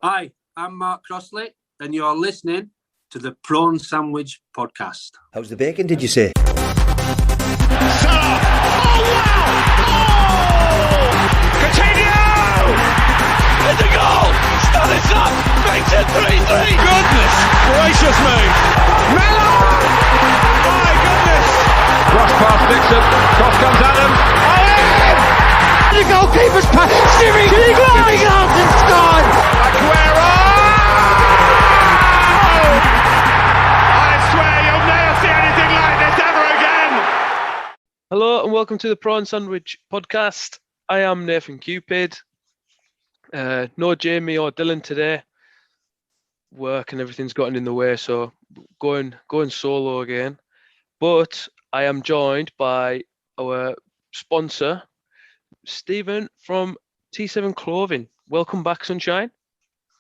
Hi, I'm Mark Crossley, and you're listening to the Prawn Sandwich Podcast. How's the bacon, did you say? Salah! Oh, wow! Oh! Coutinho! It's a goal! Stanislas makes it 3-3! Goodness gracious me! Melo! My goodness! Cross past Dixon, cross comes Adam. Owen! The goalkeeper's pass! Steven Turnbull and scored! Aguero! I swear you'll never see anything like this ever again! Hello and welcome to the Prawn Sandwich Podcast. I am Nathan Cupid. No Jamie or Dylan today. Work and everything's gotten in the way, so going solo again. But I am joined by our sponsor, Steven from T7 Clothing. Welcome back, Sunshine.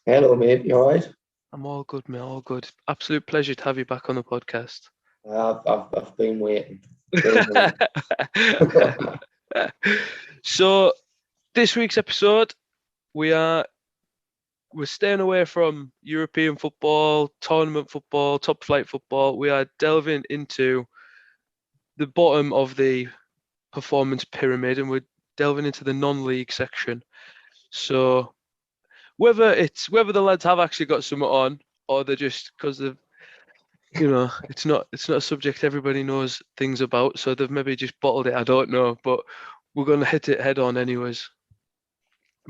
Hello, mate. You all right? I'm all good, mate. All good. Absolute pleasure to have you back on the podcast. I've been waiting. So, this week's episode, we're staying away from European football, tournament football, top flight football. We are delving into the bottom of the performance pyramid, and we're delving into the non-league section. So whether the lads have actually got something on, or they're just because of, it's not a subject everybody knows things about, so they've maybe just bottled it. I don't know, but we're going to hit it head on anyways.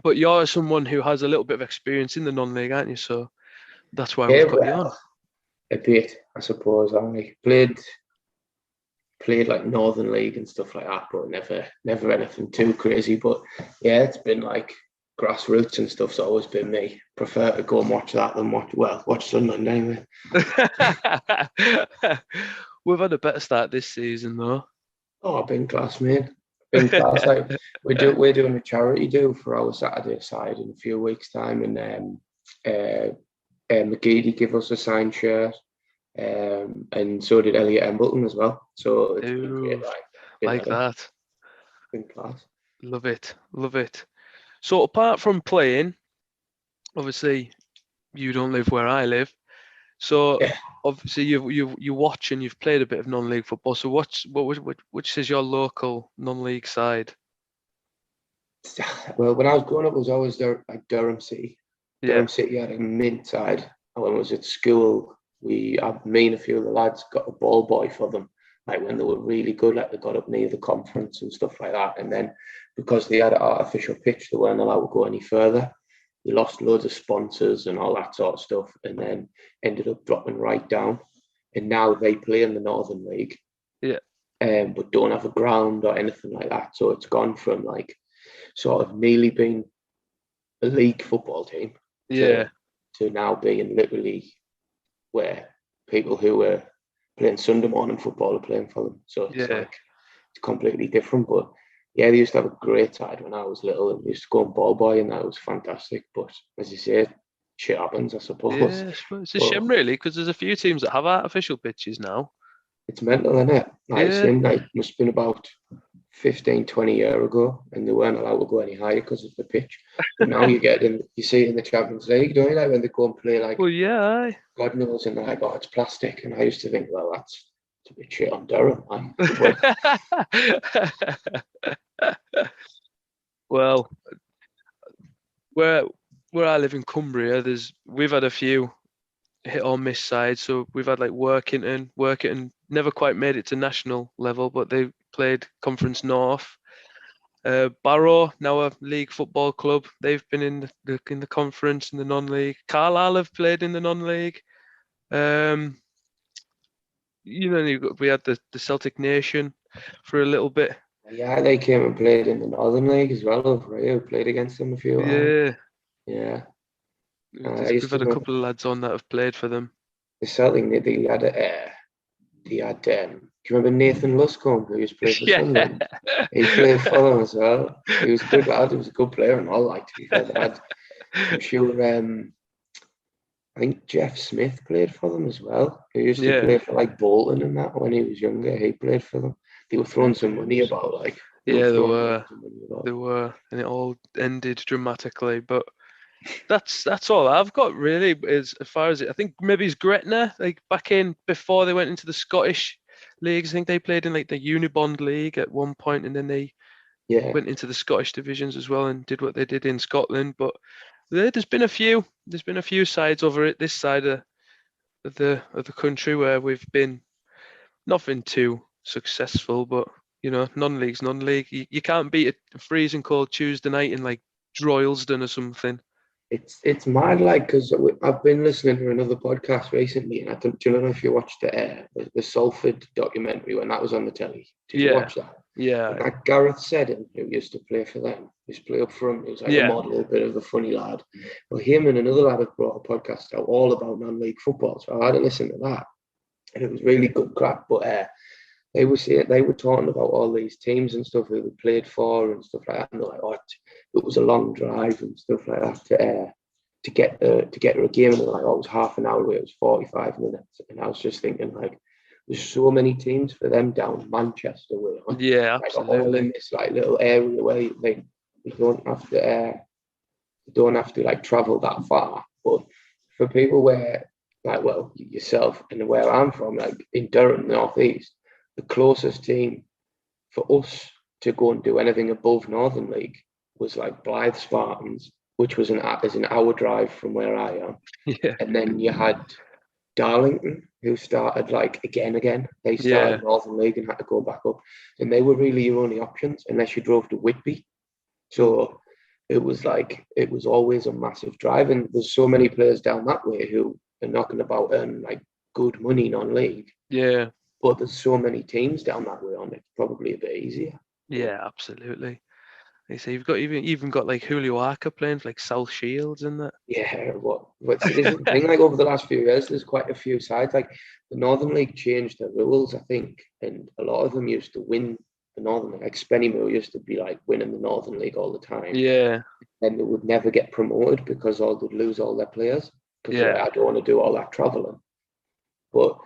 But you're someone who has a little bit of experience in the non-league, aren't you? So that's why we've got you on. A bit, I suppose. I played like Northern League and stuff like that, but never anything too crazy. But yeah, it's been like grassroots and stuff's always been me. Prefer to go and watch that than watch Sunderland anyway. We've had a better start this season though. Oh, I've been class, mate. Like we're doing a charity do for our Saturday side in a few weeks' time, and McGeady give us a signed shirt, and so did Elliot Embleton as well. So it's been great, like that. Been class. Love it. So apart from playing, obviously you don't live where I live. So yeah. Obviously you watch and you've played a bit of non-league football. So which is your local non-league side? Well, when I was growing up, it was always like Durham City. Yeah. Durham City had a mint side. And when I was at school, me and a few of the lads got a ball boy for them. Like when they were really good, like they got up near the conference and stuff like that. And then because they had an artificial pitch, they weren't allowed to go any further. They lost loads of sponsors and all that sort of stuff, and then ended up dropping right down. And now they play in the Northern League, but don't have a ground or anything like that. So it's gone from like sort of nearly being a league football team, to now being literally where people who were playing Sunday morning football are playing for them. So it's it's completely different, but. Yeah, they used to have a great side when I was little, and we used to go on ball boy, and that was fantastic. But as you say, shit happens, I suppose. Yeah, it's a shame, really, because there's a few teams that have artificial pitches now. It's mental, isn't it? Like, it seemed like it must have been about 15, 20 years ago, and they weren't allowed to go any higher because of the pitch. But now you see it in the Champions League, don't you? Like when they go and play, like, God knows, and they're like, oh, it's plastic. And I used to think, well, that's a bit shit on Durham. Well, where I live in Cumbria, we've had a few hit or miss sides. So we've had like Workington never quite made it to national level, but they played Conference North. Barrow, now a league football club, they've been in the conference in the non-league. Carlisle have played in the non-league. We had the Celtic Nation for a little bit. Yeah, they came and played in the Northern League as well over here. Played against them a few times. Yeah. We've had a couple of lads on that have played for them. The Celtic, they had do you remember Nathan Luscombe, who used to play for Sunderland? He played for them as well. He was a good lad. He was a good player and all, like, to be fair. I'm sure I think Jeff Smith played for them as well. He used to play for like Bolton and that when he was younger. He played for them. They were throwing some money about, like. They were, and it all ended dramatically. But That's all I've got really. As far as I think maybe it's Gretna, like back in before they went into the Scottish leagues. I think they played in like the Unibond League at one point, and then they Yeah, went into the Scottish divisions as well and did what they did in Scotland. But there's been a few. There's been a few sides over it this side of the country where we've been nothing too successful. But non-league's non-league. You can't beat a freezing cold Tuesday night in like Droylsden or something. it's mad, like, because I've been listening to another podcast recently, and do you know if you watched the Salford documentary when that was on the telly? Did you watch that? Yeah. And like Gareth Seddon, who used to play for them, used to play up front. He was like a model, a bit of a funny lad. But him and another lad have brought a podcast out all about non-league football. So I had to listen to that, and it was really good crack. But they were talking about all these teams and stuff who they played for and stuff like that. And they're like, oh, it was a long drive and stuff like that to get to a game. And they're like, oh, it was half an hour away. It was 45 minutes. And I was just thinking, like, there's so many teams for them down Manchester way. Yeah, like, absolutely. all in this like little area where you don't have to like travel that far. But for people where, like, well, yourself and where I'm from, like in Durham, North East, the closest team for us to go and do anything above Northern League was like Blythe Spartans, which was an hour drive from where I am. Yeah. And then you had Darlington, who started like again. They started Northern League and had to go back up. And they were really your only options unless you drove to Whitby. So it was always a massive drive. And there's so many players down that way who are knocking about earning like good money non-league. Yeah. But there's so many teams down that way on it, probably a bit easier. Yeah, absolutely. They say you've got even got like Julio Arca playing for like South Shields and that. Yeah, so this is the thing, like over the last few years, there's quite a few sides. Like the Northern League changed the rules, I think, and a lot of them used to win the Northern League. Like Spennymoor used to be like winning the Northern League all the time. Yeah. And they would never get promoted because they'd lose all their players. Because I don't want to do all that travelling. But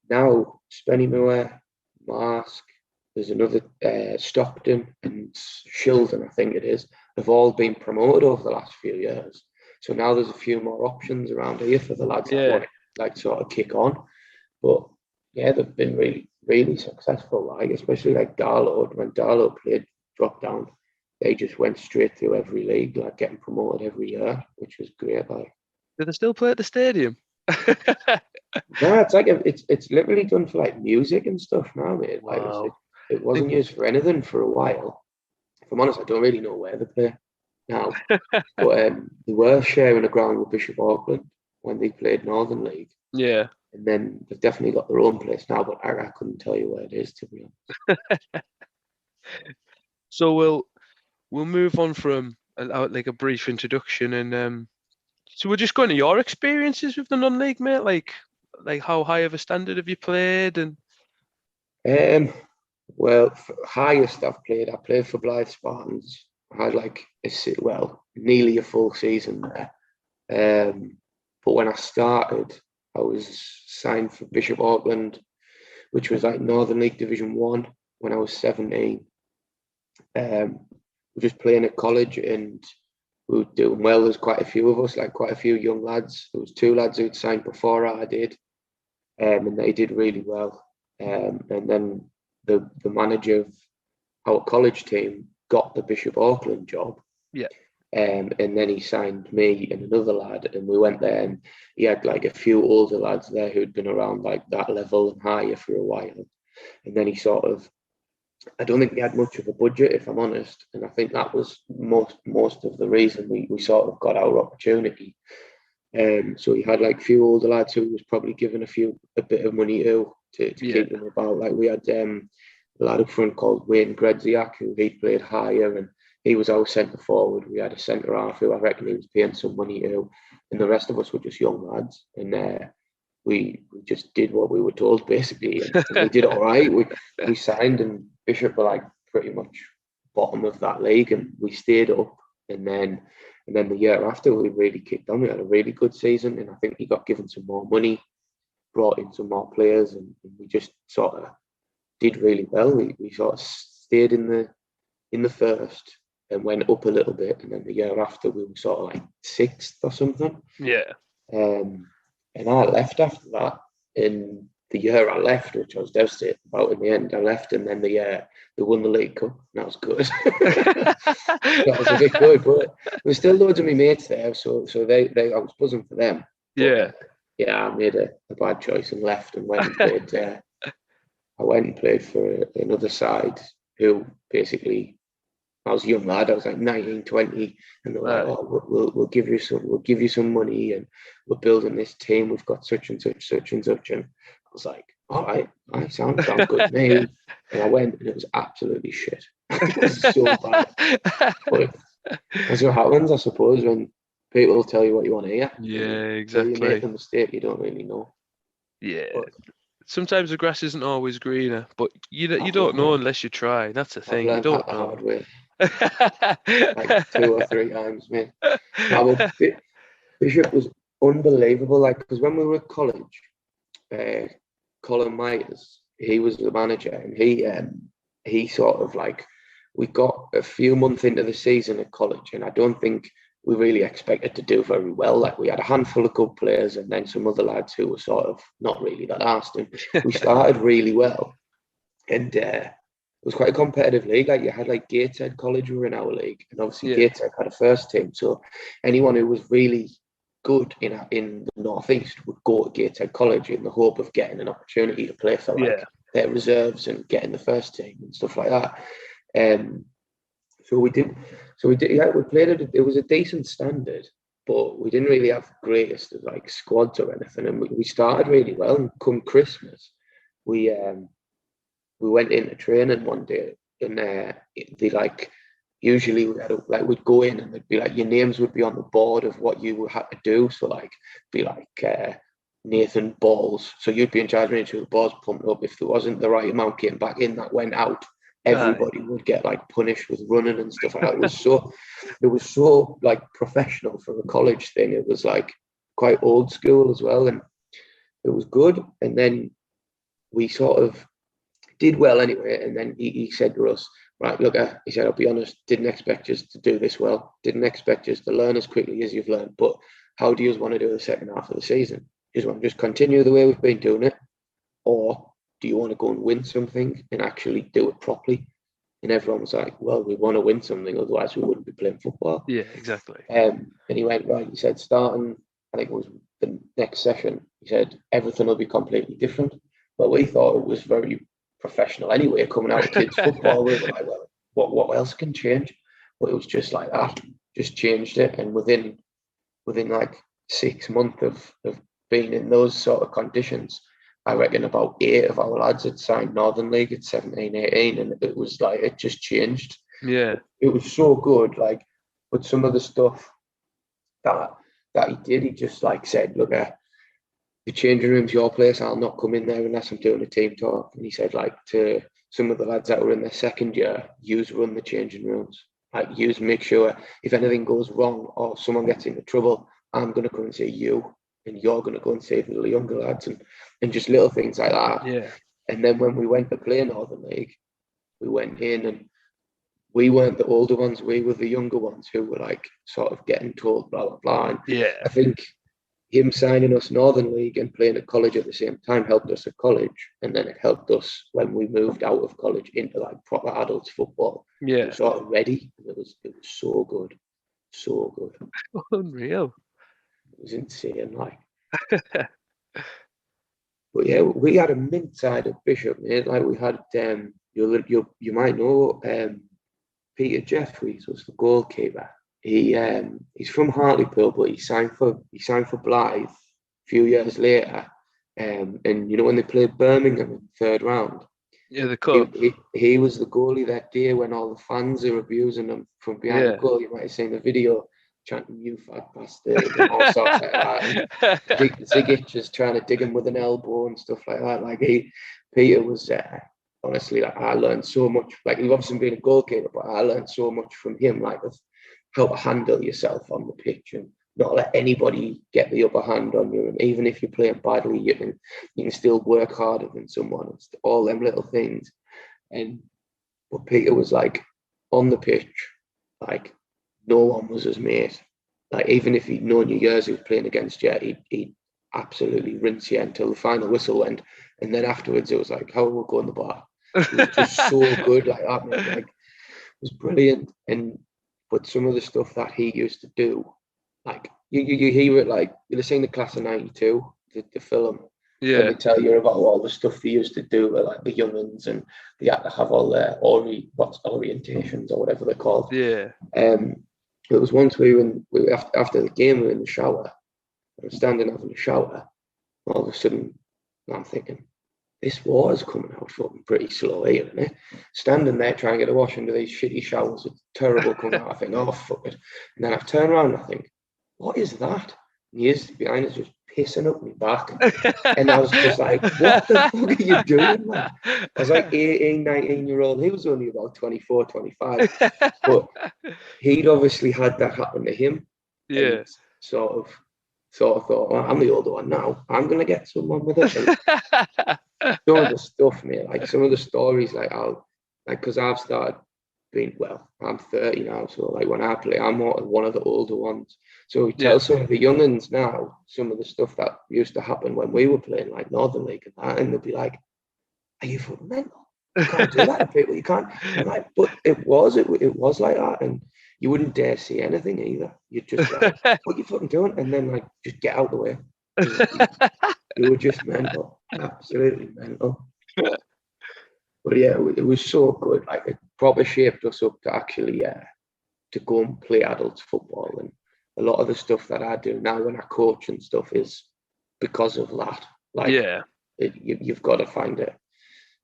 now Spennymoor, Marsk, there's another Stockton and Shildon, I think it is, have all been promoted over the last few years. So now there's a few more options around here for the lads that want to like sort of kick on. But yeah, they've been really, really successful. Like especially like Darlow, when Darlow played drop down, they just went straight through every league, like getting promoted every year, which was great. Like, do they still play at the stadium? Yeah, it's like it's literally done for like music and stuff now, mate. Like Wow. it wasn't used for anything for a while. If I'm honest, I don't really know where they play now. But they were sharing a ground with Bishop Auckland when they played Northern League. Yeah. And then they've definitely got their own place now, but I couldn't tell you where it is, to be honest. So we'll move on from like a brief introduction, and so we're just going to your experiences with the non-league, mate. Like how high of a standard have you played? And well, highest I played for Blythe Spartans. I had like nearly a full season there. But when I started, I was signed for Bishop Auckland, which was like Northern League Division 1 when I was 17. We were just playing at college and we were doing well. There's quite a few of us, like quite a few young lads. There was 2 lads who'd signed before I did, and they did really well. And then the manager of our college team got the Bishop Auckland job. Yeah. And then he signed me and another lad, and we went there, and he had like a few older lads there who'd been around like that level and higher for a while. And then he I don't think he had much of a budget, if I'm honest. And I think that was most of the reason we sort of got our opportunity. So he had like a few older lads who was probably given a bit of money to keep them about. Like we had a lad up front called Wayne Gredziak, who he played higher, and he was our centre forward. We had a centre half who I reckon he was paying some money to, and the rest of us were just young lads. And we just did what we were told, basically, and we did all right. We signed, and Bishop were like pretty much bottom of that league, and we stayed up. And then the year after, we really kicked on. We had a really good season, and I think he got given some more money, brought in some more players, and we just sort of did really well. We sort of stayed in the first, and went up a little bit, and then the year after we were sort of like 6th or something. Yeah. And I left after that. In the year I left, which I was devastated about, in the end I left, and then they won the League Cup. And that was good. That was a bit good, but there were still loads of my mates there, so they I was buzzing for them. Yeah. But, I made a bad choice and left and went and played. I went and played for another side who basically, I was a young lad. I was like 19, 20, and they were like, "Oh, we'll give you some money, and we're building this team. We've got such and such, such and such." And I was like, "All right, sounds good to me." And I went, and it was absolutely shit. It was so bad. But that's what happens, I suppose, when people tell you what you want to hear. Yeah, Until you make exactly. a mistake, you don't really know. Yeah. But Sometimes the grass isn't always greener, but you don't know unless you try. That's the I've thing. You learned don't that the know. hard way, like 2 or 3 times, mate. Now, Bishop was unbelievable. Like, because when we were at college, Colin Myers, he was the manager, and he sort of like, we got a few months into the season at college, and I don't think we really expected to do very well. Like, we had a handful of good players, and then some other lads who were sort of not really that asked. And we started really well, and it was quite a competitive league. Like, you had like Gateshead College were in our league, and obviously Gateshead had a first team. So anyone who was really good in the northeast would go to Gateshead College in the hope of getting an opportunity to play for like their reserves and getting the first team and stuff like that. So we did. Yeah, we played it. It was a decent standard, but we didn't really have the greatest of like squads or anything. And we started really well. And come Christmas, we went into training one day, and they like, usually we had we'd go in and they'd be like, your names would be on the board of what you had to do. So like, be like Nathan balls. So you'd be in charge of making sure the balls pumped up. If there wasn't the right amount getting back in that went out, everybody would get like punished with running and stuff like that. It was so like professional for a college thing. It was like quite old school as well, and it was good. And then we sort of did well anyway. And then he said to us, "Right, look," he said, "I'll be honest, didn't expect us to do this well. Didn't expect us to learn as quickly as you've learned. But how do you want to do the second half of the season? Do you want to just continue the way we've been doing it? Or do you want to go and win something and actually do it properly?" And everyone was like, "Well, we want to win something, otherwise we wouldn't be playing football." Yeah, exactly. And he went, "Right," he said, "starting, I think it was the next session, he said, everything will be completely different." Well, we thought it was very professional anyway, coming out of kids' football. We were like, well, what else can change? But it was just like that, just changed it. And within like 6 months of being in those sort of conditions, I reckon about 8 of our lads had signed Northern League at 17, 18, and it was like, it just changed. Yeah. It was so good. Like, but some of the stuff that he did, he just like said, "Look, the changing room's your place. I'll not come in there unless I'm doing a team talk." And he said, like, to some of the lads that were in their second year, "Yous run the changing rooms. Like, yous make sure if anything goes wrong or someone gets into trouble, I'm going to come and see you, and you're going to go and save the younger lads," and just little things like that. Yeah. And then when we went to play Northern League, we went in and we weren't the older ones. We were the younger ones who were like sort of getting told blah, blah, blah. And Yeah. I think him signing us Northern League and playing at college at the same time helped us at college, and then it helped us when we moved out of college into like proper adults football. Yeah. We were sort of ready. It was so good, so good. Unreal. It was insane, like. But yeah, we had a mint side at Bishop, mate. Like, we had you might know Peter Jeffries was the goalkeeper. He's from Hartlepool, but he signed for Blythe a few years later. And you know when they played Birmingham in the 3rd round, Yeah, the cup. he was the goalie that day when all the fans are abusing him from behind the goal. You might have seen the video, chanting "you fat bastard" and all sorts like that. Zigic is trying to dig him with an elbow and stuff like that. Like, Peter was honestly, like, I learned so much. Like, you've obviously been a goalkeeper, but I learned so much from him, like, of how to handle yourself on the pitch and not let anybody get the upper hand on you. And even if you're playing badly, you can still work harder than someone. It's all them little things. But Peter was like on the pitch, like no one was his mate. Like even if he'd known you years, he was playing against you, he'd absolutely rinse you until the final whistle went, and then afterwards it was like, how will we go in the bar? It was just so good, like that, mate. Like, it was brilliant. But some of the stuff that he used to do, like you hear it, like you've seen the Class of '92, the film. Yeah. Let me tell you about all the stuff they used to do with like the young'uns, and they had to have all their orientations or whatever they're called. Yeah. It was once we were after the game, we were in the shower. I was standing having a shower. All of a sudden, I'm thinking, this water's coming out fucking pretty slow here, isn't it? Standing there trying to get a wash into these shitty showers, it's terrible coming out. I think, oh, fuck it. And then I turn around and I think, what is that? And he is behind us just pissing up my back. And I was just like, what the fuck are you doing, man? I was like 18, 19-year-old. He was only about 24, 25. But he'd obviously had that happen to him. Yeah. And sort of thought, well, I'm the older one now. I'm going to get someone with it. And some of the stuff, mate, like some of the stories, because I've started being, well, I'm 30 now. So like when I play, I'm one of the older ones. So we tell some of the young'uns now some of the stuff that used to happen when we were playing like Northern League and that, and they'd be like, are you fucking mental? You can't do that to people. You can't. I'm like, but it was like that, and you wouldn't dare see anything either. You'd just like, what are you fucking doing? And then like, just get out of the way. You were just mental, absolutely mental. But yeah, it was so good. Like it probably shaped us up to actually, to go and play adults football. And a lot of the stuff that I do now when I coach and stuff is because of that. Like, you've got to find it.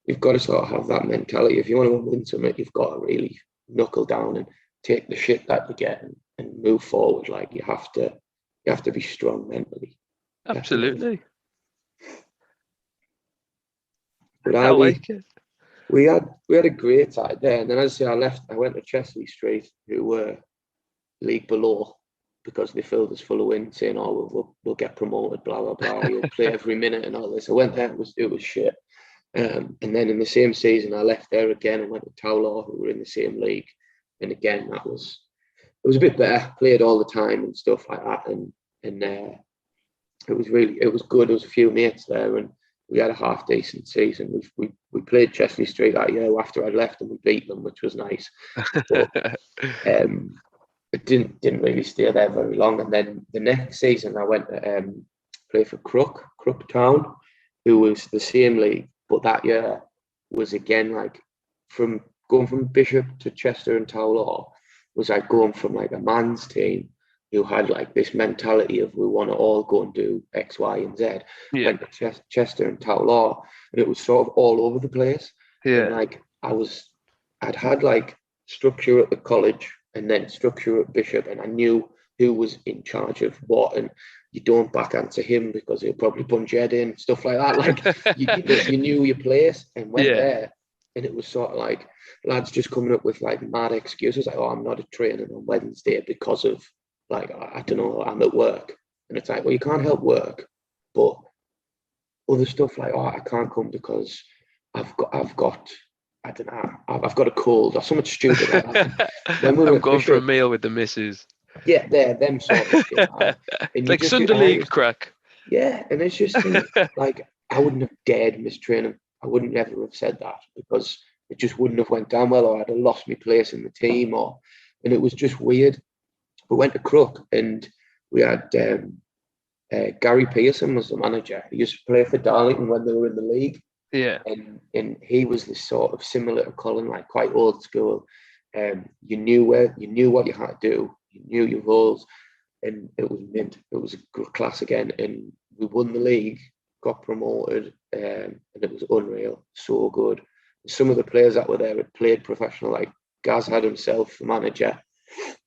You've got to sort of have that mentality. If you want to win something, you've got to really knuckle down and take the shit that you get and move forward. Like you have to be strong mentally. Absolutely. But I like it. We had a great time there, and then as I say, I went to Chesley Street, who were league below, because they filled us full of wind, saying, "Oh, we'll get promoted, blah blah blah. You'll play every minute and all this." I went there; it was shit. And then in the same season, I left there again and went to Towler, who were in the same league, and again it was a bit better. Played all the time and stuff like that, and it was good. There was a few mates there, and we had a half decent season. We played Chesley Street that year after I left, and we beat them, which was nice. But, it didn't really stay there very long. And then the next season, I went to play for Crook Town, who was the same league, but that year was again like going from Bishop to Chester and Towler was like going from like a man's team who had like this mentality of we want to all go and do X, Y, and Z. Yeah. Went to Chester and Towler, and it was sort of all over the place. Yeah. And like I'd had like structure at the college and then structure at Bishop, and I knew who was in charge of what, and you don't back answer him because he'll probably punch your head in, stuff like that. Like you knew your place and went there, and it was sort of like lads just coming up with like mad excuses, like, "Oh, I'm not at training on Wednesday because of like I don't know, I'm at work," and it's like, well, you can't help work, but other stuff like, "Oh, I can't come because I've got I don't know, I've got a cold," or something stupid like that. I'm going for a meal with the missus. Yeah, them sort of shit. It's like Sunday League crack. Yeah, and it's just like I wouldn't have dared miss training. I wouldn't ever have said that because it just wouldn't have went down well, or I'd have lost my place in the team, and it was just weird. We went to Crook, and we had Gary Pearson was the manager. He used to play for Darlington when they were in the league. Yeah. And he was this sort of similar to Colin, like quite old school. You knew what you had to do. You knew your roles, and it was mint. It was a good class again, and we won the league, got promoted, and it was unreal. So good. Some of the players that were there had played professional. Like Gaz had himself, the manager.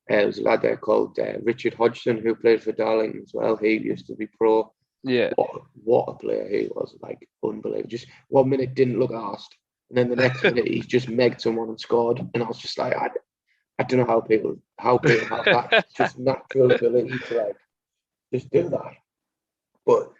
There was a lad there called Richard Hodgson who played for Darlington as well. He used to be pro. Yeah. What a player he was, like unbelievable. Just 1 minute didn't look arsed, and then the next minute he's just megged someone and scored. And I was just like, I don't know how people have that just natural ability to like just do that. But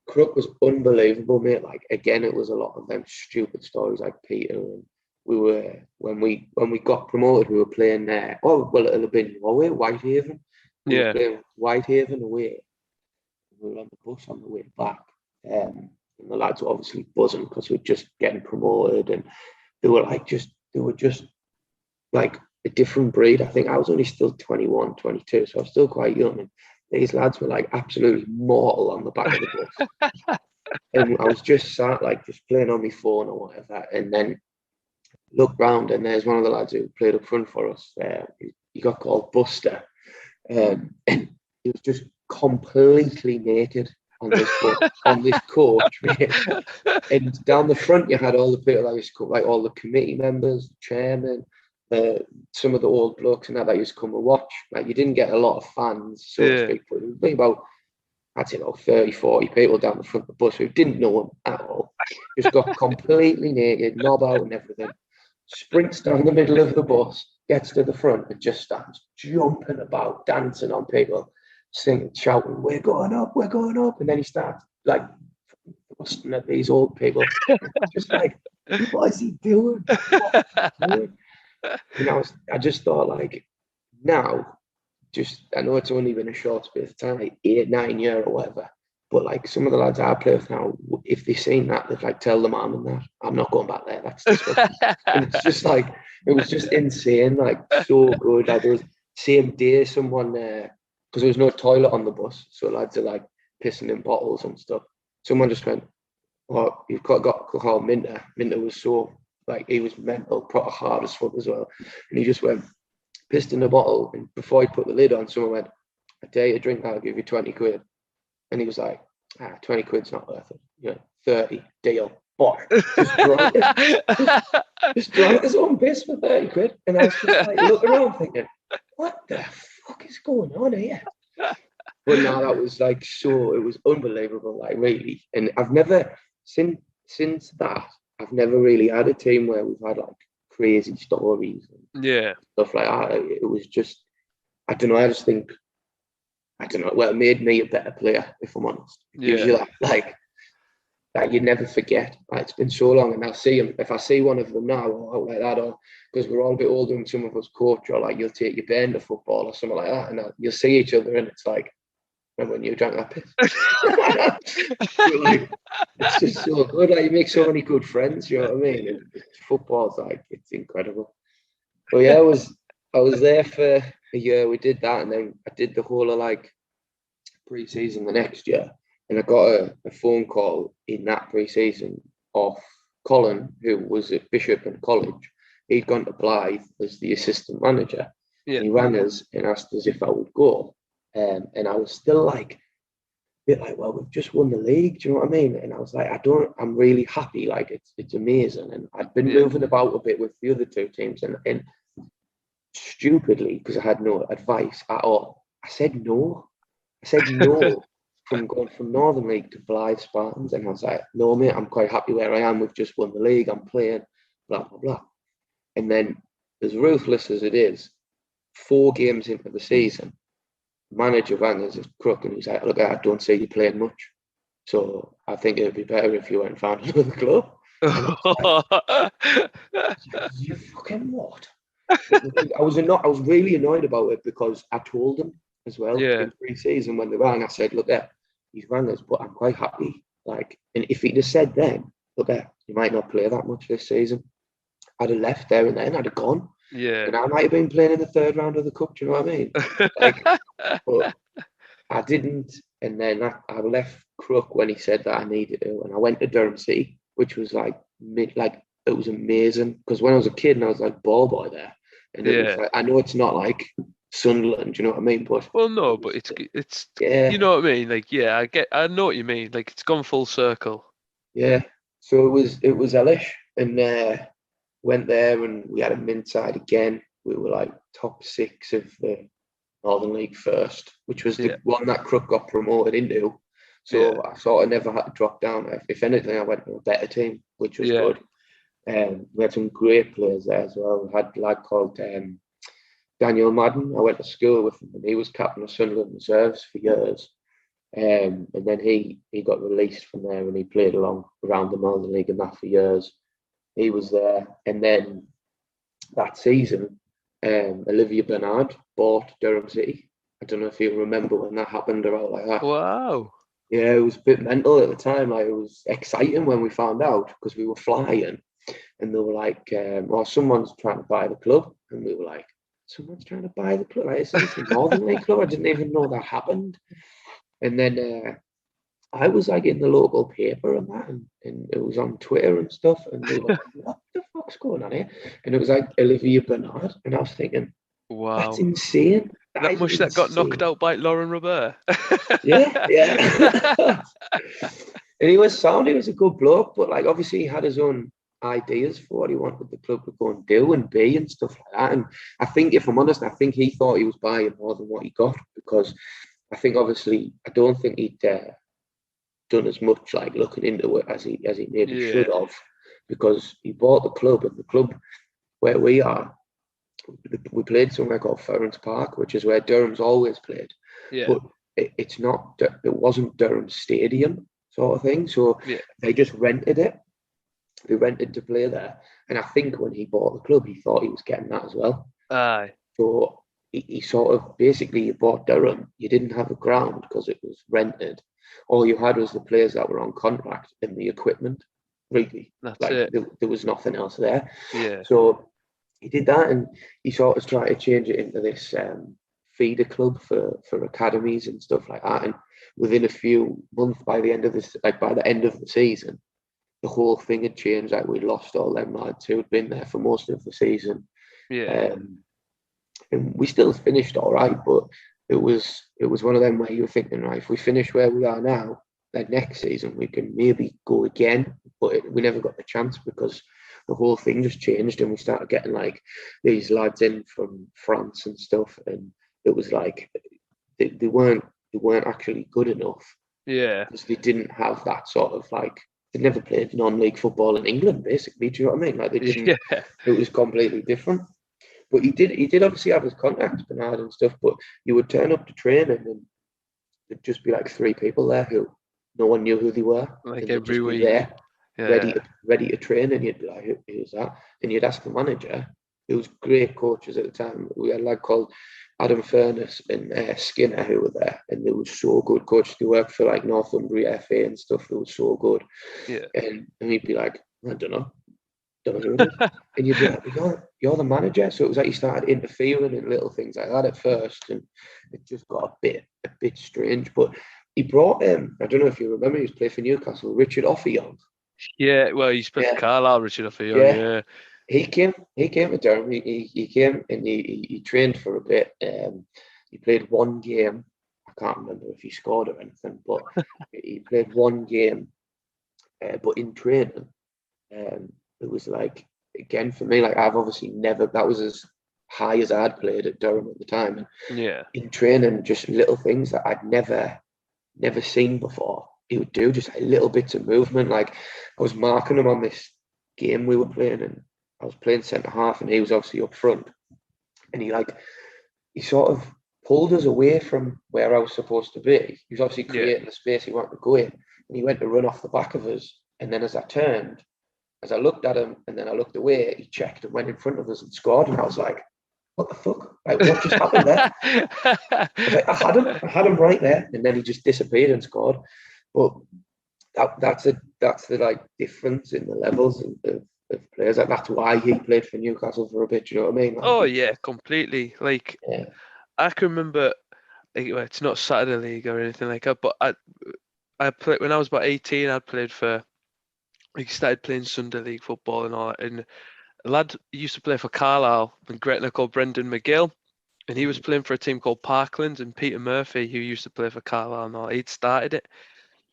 Crook was unbelievable, mate. Like again, it was a lot of them stupid stories like Peter, and we were when we got promoted, we were playing there. Oh well, it'll have been Norway, Whitehaven. We were playing Whitehaven away. We were on the bus on the way back, and the lads were obviously buzzing because we were just getting promoted, and they were just like a different breed. I think I was only still 21, 22, so I was still quite young. And these lads were like absolutely mortal on the back of the bus. And I was just sat like just playing on my phone or whatever, and then looked round, and there's one of the lads who played up front for us. He got called Buster, and he was just completely naked on this coach, mate. And down the front, you had all the people that used to come, like all the committee members, the chairman, some of the old blokes and that used to come and watch. Like, you didn't get a lot of fans, so to speak, but it was maybe about, I'd say about 30, 40 people down the front of the bus who didn't know him at all. Just got completely naked, knob out and everything. Sprints down the middle of the bus, gets to the front and just starts jumping about, dancing on people, singing, shouting, we're going up. And then he starts like thrusting at these old people. Just like, what is he doing? And I just thought, like, now, I know it's only been a short space of time, like 8, 9 years or whatever, but like some of the lads I play with now, if they've seen that, they'd like tell the man and that, I'm not going back there, that's disgusting. And it's just like, it was just insane, like so good. Like, there was same day someone, because there was no toilet on the bus, so lads are like pissing in bottles and stuff. Someone just went, oh, you've got to call Minter. Minter was so, like, he was mental, proper hard as fuck as well. And he just went, pissed in the bottle, and before he put the lid on, someone went, I dare you to drink, I'll give you 20 quid. And he was like, 20 quid's not worth it. You know, 30, deal. Boy, just drank his own piss for 30 quid. And I was just like looking around thinking, what the fuck is going on here? But no, that was like, so it was unbelievable, like, really. And I've never, since that, I've never really had a team where we've had like crazy stories and stuff like that. It was just, I don't know, well, it made me a better player, if I'm honest. It gives you that, like you never forget. Like, it's been so long, and I'll see them, if I see one of them now or like that, or because we're all a bit older and some of us coach, or like you'll take your band to football or something like that, and you'll see each other and it's like, remember when you drank that piss? Like, it's just so good. Like, you make so many good friends, you know what I mean? And football's like, it's incredible. But yeah, I was there for a year. We did that, and then I did the whole of like pre-season the next year, and I got a phone call in that pre-season off Colin, who was at Bishop and College. He'd gone to Blythe as the assistant manager. And he rang us and asked us if I would go. And I was still like, a bit like, well, we've just won the league, do you know what I mean? And I was like, I'm really happy, like, it's amazing. And I'd been moving about a bit with the other two teams, and stupidly, because I had no advice at all, I said no from going from Northern League to Blythe Spartans. And I was like, no, mate, I'm quite happy where I am. We've just won the league, I'm playing, blah, blah, blah. And then, as ruthless as it is, 4 games into the season, manager rang us as Crook, and he's like, look, I don't see you playing much, so I think it'd be better if you went and found another club. Like, you fucking what? I was really annoyed about it, because I told them as well in pre-season when they rang. I said, look, he's rang us, but I'm quite happy. Like, and if he'd have said then, look, you might not play that much this season, I'd have left there and then. I'd have gone. Yeah. And I might have been playing in the 3rd round of the cup. Do you know what I mean? Like, but I didn't. And then I left Crook when he said that I needed to, and I went to Durham City, which was like it was amazing, because when I was a kid and I was like ball boy there, and it was like, I know it's not like Sunderland, do you know what I mean? But it's you know what I mean? Like, I know what you mean. Like, it's gone full circle. Yeah. So it was hellish, and went there, and we had a mint side again. We were like top 6 of the Northern League first, which was the one that Crook got promoted into. So I sort of never had to drop down. If anything, I went to a better team, which was good. We had some great players there as well. We had a lad called Daniel Madden. I went to school with him, and he was captain of Sunderland Reserves for years. And then he got released from there, and he played around the Northern League and that for years. He was there, and then that season, Olivier Bernard bought Durham City. I don't know if you remember when that happened or all like that. Wow. Yeah, it was a bit mental at the time. Like, it was exciting when we found out because we were flying, and they were like, "Well, someone's trying to buy the club," and we were like, "Someone's trying to buy the club? Like, is this a Northern League club? I didn't even know that happened." And then I was like in the local paper and that, and it was on Twitter and stuff, and they were like, "What the fuck's going on here?" And it was like Olivier Bernard, and I was thinking, Wow. "That's insane." That is much that got knocked insane. out by Lauren Robert. Yeah, yeah. And he was sound. He was a good bloke, but like obviously he had his own ideas for what he wanted the club to go and do and be and stuff like that. And I think, if I'm honest, I think he thought he was buying more than what he got, because I think obviously I don't think he'd done as much like looking into it as he maybe should have, because he bought the club, and the club where we are, we played somewhere called Ferrens Park, which is where Durham's always played. Yeah. But it's not. It wasn't Durham Stadium sort of thing. So Yeah. they just rented it. They rented to play there, and I think when he bought the club, he thought he was getting that as well. Aye. So he sort of basically, you bought Durham. You didn't have a ground because it was rented. All you had was the players that were on contract and the equipment. Really, That's like it. there was nothing else there. Yeah. So he did that, and he sort of tried to change it into this feeder club for academies and stuff like that. And within a few months, by the end of the season, the whole thing had changed. Like, we lost all them lads who had been there for most of the season. Yeah. And we still finished all right, but it was one of them where you were thinking, right, if we finish where we are now, then next season we can maybe go again. But we never got the chance because the whole thing just changed, and we started getting like these lads in from France and stuff, and it was like they weren't actually good enough. Yeah. Because they didn't have that sort of like, they never played non-league football in England, basically. Do you know what I mean? Like, they didn't. Yeah. It was completely different. But he did obviously have his contacts, Bernard and stuff. But you would turn up to training, and there'd just be like 3 people there who no one knew who they were. Like and they'd every just be week. there, Yeah. ready to train, and you'd be like, who's that? And you'd ask the manager, who was great coaches at the time. We had a lad called Adam Furness and Skinner who were there, and they were so good coaches. They worked for like Northumbria FA and stuff. They were so good. Yeah. And he'd be like, I don't know who it is. And you'd be like, you're the manager. So it was like he started interfering in little things like that at first, and it just got a bit strange. But he brought him, I don't know if you remember, he was playing for Newcastle, Richard Offiong. Yeah. Well, you spent Carlisle, Richard Offiong. Yeah. He came to Durham. He came and he trained for a bit. He played one game. I can't remember if he scored or anything, but he played one game. But in training, it was like, again, for me, like, I've obviously never, that was as high as I'd played at Durham at the time. And Yeah. in training, just little things that I'd never seen before. He would do just like little bits of movement. Like, I was marking him on this game we were playing, and I was playing centre half, and he was obviously up front. And he sort of pulled us away from where I was supposed to be. He was obviously creating the space he wanted to go in, and he went to run off the back of us. And then as I looked at him, and then I looked away, he checked and went in front of us and scored. And I was like, what the fuck? Like, what just happened there? I was like, I had him right there, and then he just disappeared and scored. But that's the like difference in the levels of players. Like, that's why he played for Newcastle for a bit. Do you know what I mean? Like, Oh yeah, completely. Like, yeah. I can remember, like, well, it's not Saturday League or anything like that, but I played when I was about 18. I played for, like, started playing Sunday League football and all that. And a lad used to play for Carlisle and Gretna called Brendan McGill, and he was playing for a team called Parkland, and Peter Murphy, who used to play for Carlisle and all, he'd started it.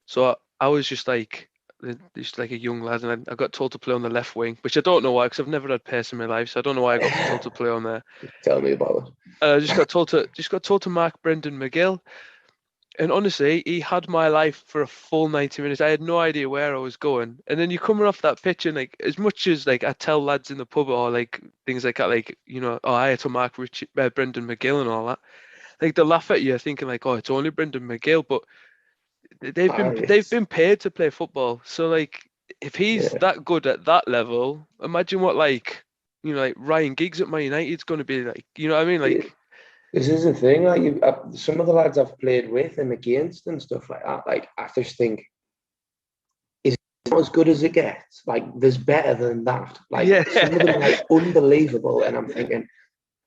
So I was just like a young lad, and I got told to play on the left wing, which I don't know why, because I've never had pace in my life, so I don't know why I got told to play on there. Tell me about it. I just got told to mark Brendan McGill, and honestly, he had my life for a full 90 minutes. I had no idea where I was going, and then you coming off that pitch, and like, as much as like I tell lads in the pub or like things like that, like, you know, oh, I had to mark Brendan McGill and all that, like, they laugh at you thinking like, oh, it's only Brendan McGill, but they've been paid to play football. So like, if he's that good at that level, imagine what like Ryan Giggs at Man United's going to be like. You know what I mean? Like, this is the thing. Like some of the lads I've played with and against and stuff like that. Like I just think it's not as good as it gets. Like there's better than that. Like some of them are like unbelievable, and I'm thinking,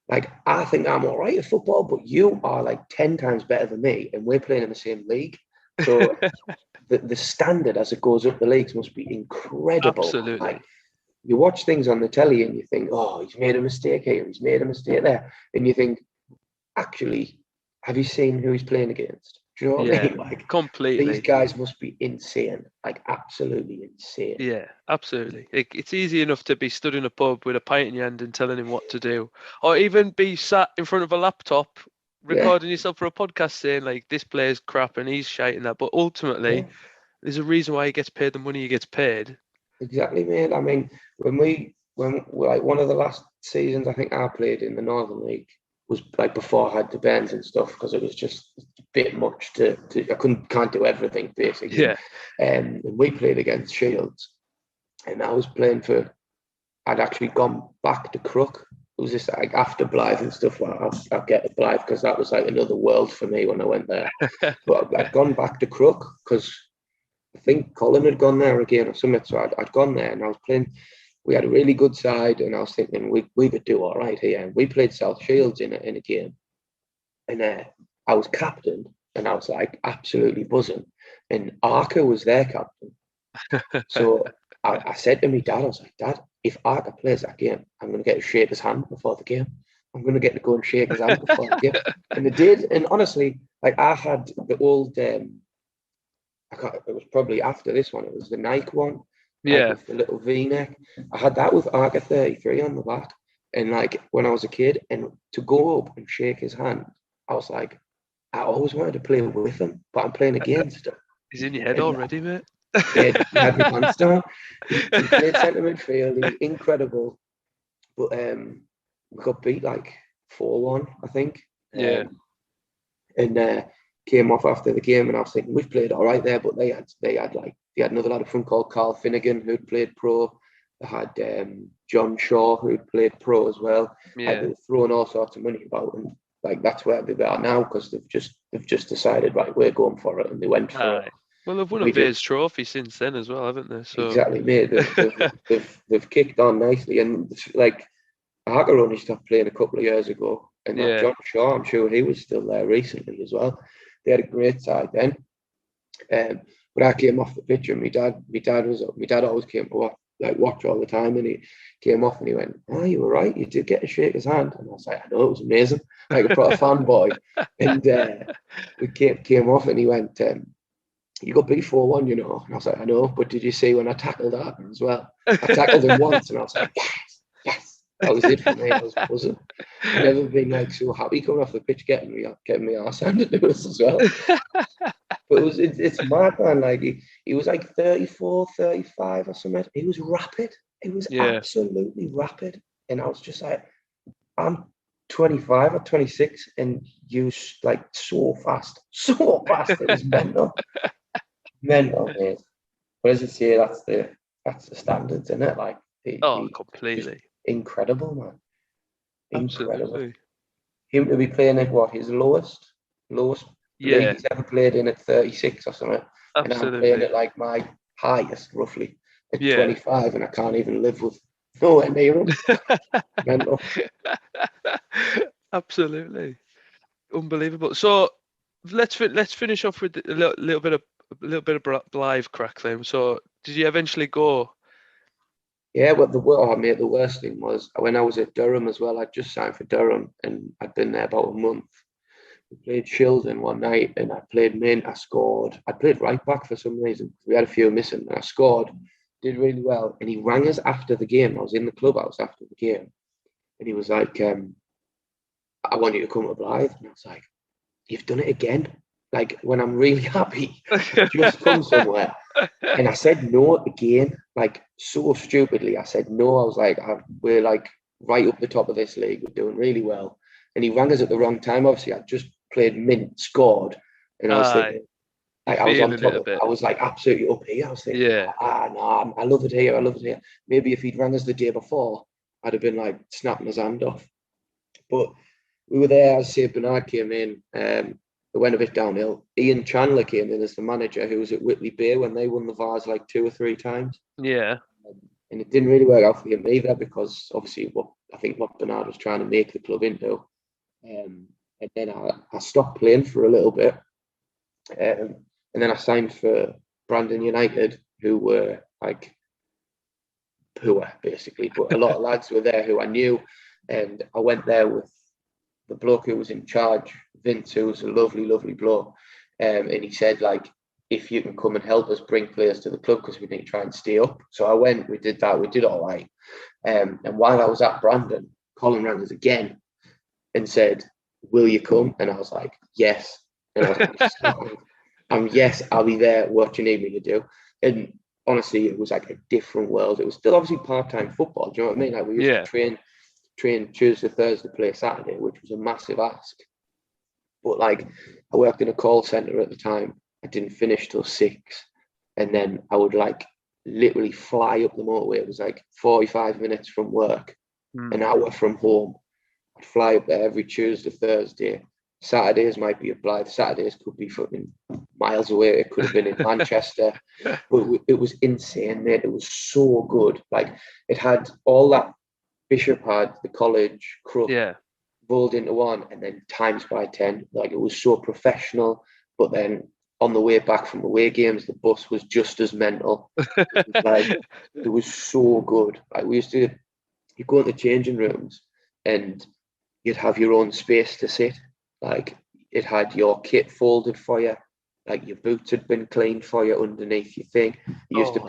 like I think I'm all right at football, but you are like 10 times better than me, and we're playing in the same league. So the standard as it goes up the leagues must be incredible. Absolutely. Like you watch things on the telly and you think, oh, he's made a mistake here, he's made a mistake there, and you think, actually, have you seen who he's playing against? Do you know what I mean? Like completely. These guys must be insane, like absolutely insane. Yeah, absolutely. It's easy enough to be stood in a pub with a pint in your hand and telling him what to do, or even be sat in front of a laptop recording yourself for a podcast saying like this player's crap and he's shite and that. But ultimately, there's a reason why he gets paid the money he gets paid. Exactly, mate. I mean, when like one of the last seasons I think I played in the Northern League was like before I had the bends and stuff, because it was just a bit much to I can't do everything basically. Yeah. And we played against Shields, and I was playing for. I'd actually gone back to Crook. It was just like after Blythe and stuff. Well, I'll get to Blythe because that was like another world for me when I went there. But I'd gone back to Crook because I think Colin had gone there again or something. So I'd gone there and I was playing. We had a really good side, and I was thinking we could do all right here. And we played South Shields in a game, and I was captain, and I was like absolutely buzzing. And Arca was their captain, so I said to my dad, I was like, Dad, if Arca plays that game, I'm going to get to shake his hand before the game. I'm going to get to go and shake his hand before the game. And they did. And honestly, like I had the old, it was probably after this one. It was the Nike one. Yeah. With the little V-neck. I had that with Arca 33 on the back. And like when I was a kid, and to go up and shake his hand, I was like, I always wanted to play with him, but I'm playing against him. He's in your head already, mate. He had my pants down. He played centre midfield. He was incredible. But we got beat like 4-1, I think. And came off after the game, and I was thinking we've played all right there, but they had another lad up front called Carl Finnegan who'd played pro. They had John Shaw who'd played pro as well. They were throwing all sorts of money about, and like that's where they are now, because they've just decided, right, we're going for it, and they went for it. Well, they've won a Vase Trophy since then as well, haven't they? So exactly, mate. They've kicked on nicely, and like Harker only stopped playing a couple of years ago, and John Shaw, I'm sure he was still there recently as well. They had a great side then, but I came off the pitch, and my dad always came to watch all the time, and he came off and he went, "Oh, you were right. You did get to shake his hand." And I was like, "I know, it was amazing, like a proper fanboy." And we came off, and he went, "You got beat 4-1, you know." And I was like, "I know, but did you see when I tackled Arden as well? I tackled him once," and I was like, yes. That was it for me. I was buzzing. I've never been like so happy coming off the pitch, getting me arse handed to us as well. But it's mad, man. Like he was like 34, 35 or something. He was rapid. He was absolutely rapid. And I was just like, I'm 25 or 26, and you like so fast. It was mental. Mental, mate. But as you say, that's the standards, isn't it? Like completely. Incredible, man. Incredible. Absolutely. Him to be playing at his lowest league he's ever played in at 36 or something. Absolutely. And I'm playing at like my highest, roughly, at 25, and I can't even live with nowhere near him. Mental. Absolutely. Unbelievable. So let's finish off with a little bit of Blythe crack then. So did you eventually go? Yeah, but the worst thing was when I was at Durham as well. I'd just signed for Durham, and I'd been there about a month. We played Shildon one night, and I played min. I scored. I played right back for some reason. We had a few missing, and I scored. Did really well. And he rang us after the game. I was in the clubhouse after the game, and he was like, "I want you to come to Blythe." And I was like, "You've done it again." Like when I'm really happy, just come somewhere. And I said no again, like so stupidly. I said no. I was like, we're like right up the top of this league. We're doing really well. And he rang us at the wrong time. Obviously, I just played mint, scored, and I was thinking, Like I was on Feeling top it a of it. bit. I was like absolutely up here. I was thinking, Yeah. no, I love it here. I love it here. Maybe if he'd rang us the day before, I'd have been like snapping his hand off. But we were there as St Bernard came in. It went a bit downhill. Ian Chandler came in as the manager, who was at Whitley Bay when they won the Vars like 2 or 3 times. Yeah. And it didn't really work out for him either, because obviously what Bernard was trying to make the club into. And then I stopped playing for a little bit. And then I signed for Brandon United, who were like poor, basically. But a lot of lads were there who I knew. And I went there with the bloke who was in charge, Vince, who was a lovely, lovely bloke. And he said, like, if you can come and help us bring players to the club, because we need to try and stay up. So I went, we did that, we did all right. And while I was at Brandon, Colin rang us again and said, will you come? And I was like, yes. And I was like, yes, I'll be there. What you need me to do? And honestly, it was like a different world. It was still obviously part-time football. Do you know what I mean? Like we used to train Tuesday, Thursday, play Saturday, which was a massive ask. But like I worked in a call centre at the time. I didn't finish till 6. And then I would like literally fly up the motorway. It was like 45 minutes from work, an hour from home. I'd fly up there every Tuesday, Thursday. Saturdays might be a Blythe. Saturdays could be fucking miles away. It could have been in Manchester. But it was insane, mate. It was so good. Like it had all that Bishop had, the college, Crook, rolled into one, and then times by 10. Like it was so professional. But then on the way back from away games, the bus was just as mental. It was so good. Like we used to, you go in the changing rooms and you'd have your own space to sit. Like it had your kit folded for you, like your boots had been cleaned for you underneath your thing. You used to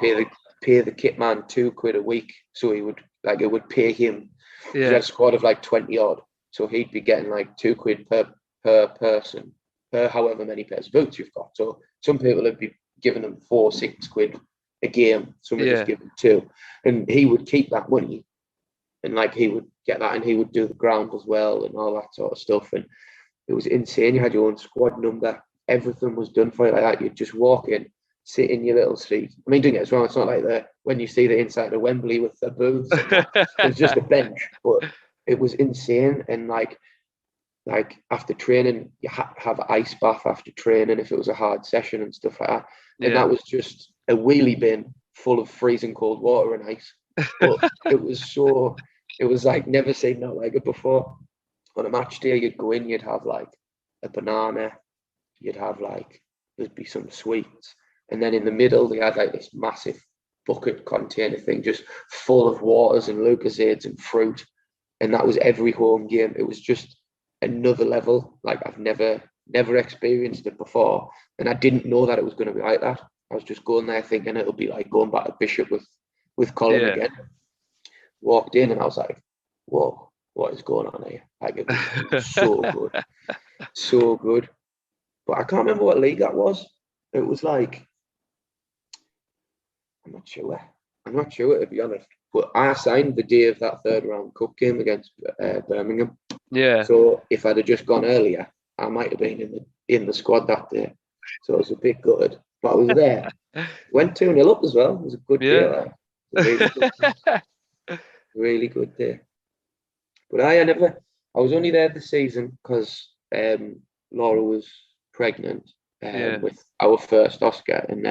pay the kit man £2 a week, so he would like it would pay him. He had a squad of like 20 odd, so he'd be getting like £2 per person, per however many pairs of boots you've got. So some people would be giving them £4-6 a game, some would just give them 2, and he would keep that money, and like he would get that, and he would do the ground as well and all that sort of stuff. And it was insane. You had your own squad number. Everything was done for you like that. You'd just walk in, sit in your little seat. I mean, doing it as well. It's not like when you see the inside of Wembley with the booths. It's just a bench, but it was insane. And like after training, you had to have an ice bath after training if it was a hard session and stuff like that. And that was just a wheelie bin full of freezing cold water and ice. But it was like never seen that like it before. On a match day, you'd go in, you'd have like a banana, you'd have like, there'd be some sweets. And then in the middle, they had like this massive bucket container thing just full of waters and Lucozades and fruit. And that was every home game. It was just another level. Like I've never experienced it before. And I didn't know that it was going to be like that. I was just going there thinking it'll be like going back to Bishop with Colin again. Walked in and I was like, whoa. What is going on here? Like it was so good, so good. But I can't remember what league that was. It was like, I'm not sure to be honest. But I signed the day of that 3rd round cup game against Birmingham. Yeah. So if I'd have just gone earlier, I might have been in the squad that day. So it was a bit good. But I was there. Went 2-0 up as well. It was a good day. Like. Really good day. But I was only there this season because Laura was pregnant with our first Oscar, and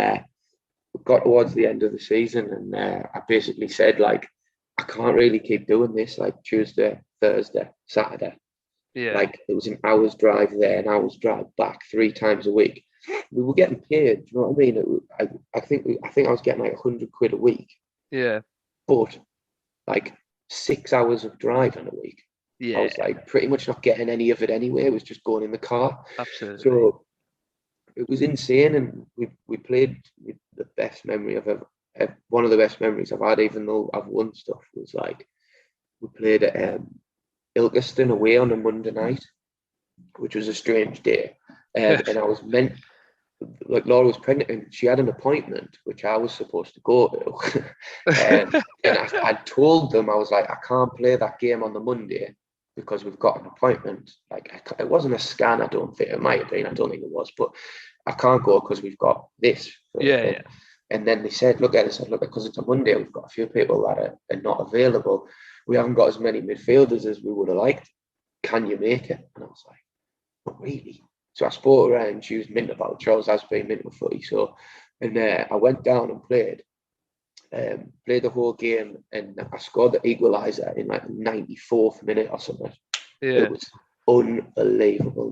we got towards the end of the season, and I basically said, like, I can't really keep doing this, like Tuesday, Thursday, Saturday. Yeah. Like it was an hour's drive there, an hour's drive back 3 times a week. We were getting paid, do you know what I mean? I think I was getting like £100 a week. Yeah. But like 6 hours of driving a week. Yeah. I was like pretty much not getting any of it anyway. It was just going in the car. Absolutely. So it was insane, and we played with the best memory I've ever. One of the best memories I've had, even though I've won stuff, was like we played at Ilkeston away on a Monday night, which was a strange day, and I was meant. Like Laura was pregnant and she had an appointment which I was supposed to go to, and I told them, I was like, I can't play that game on the Monday because we've got an appointment. Like it wasn't a scan, I don't think. It might have been, I don't think it was, but I can't go because we've got this. Yeah. And then they said, look, because it's a Monday, we've got a few people that are not available. We haven't got as many midfielders as we would have liked. Can you make it? And I was like, not really. So I spoke around. She was mint about Charles has been mint with footy. So, and I went down and played the whole game, and I scored the equaliser in like the 94th minute or something. Yeah. It was unbelievable.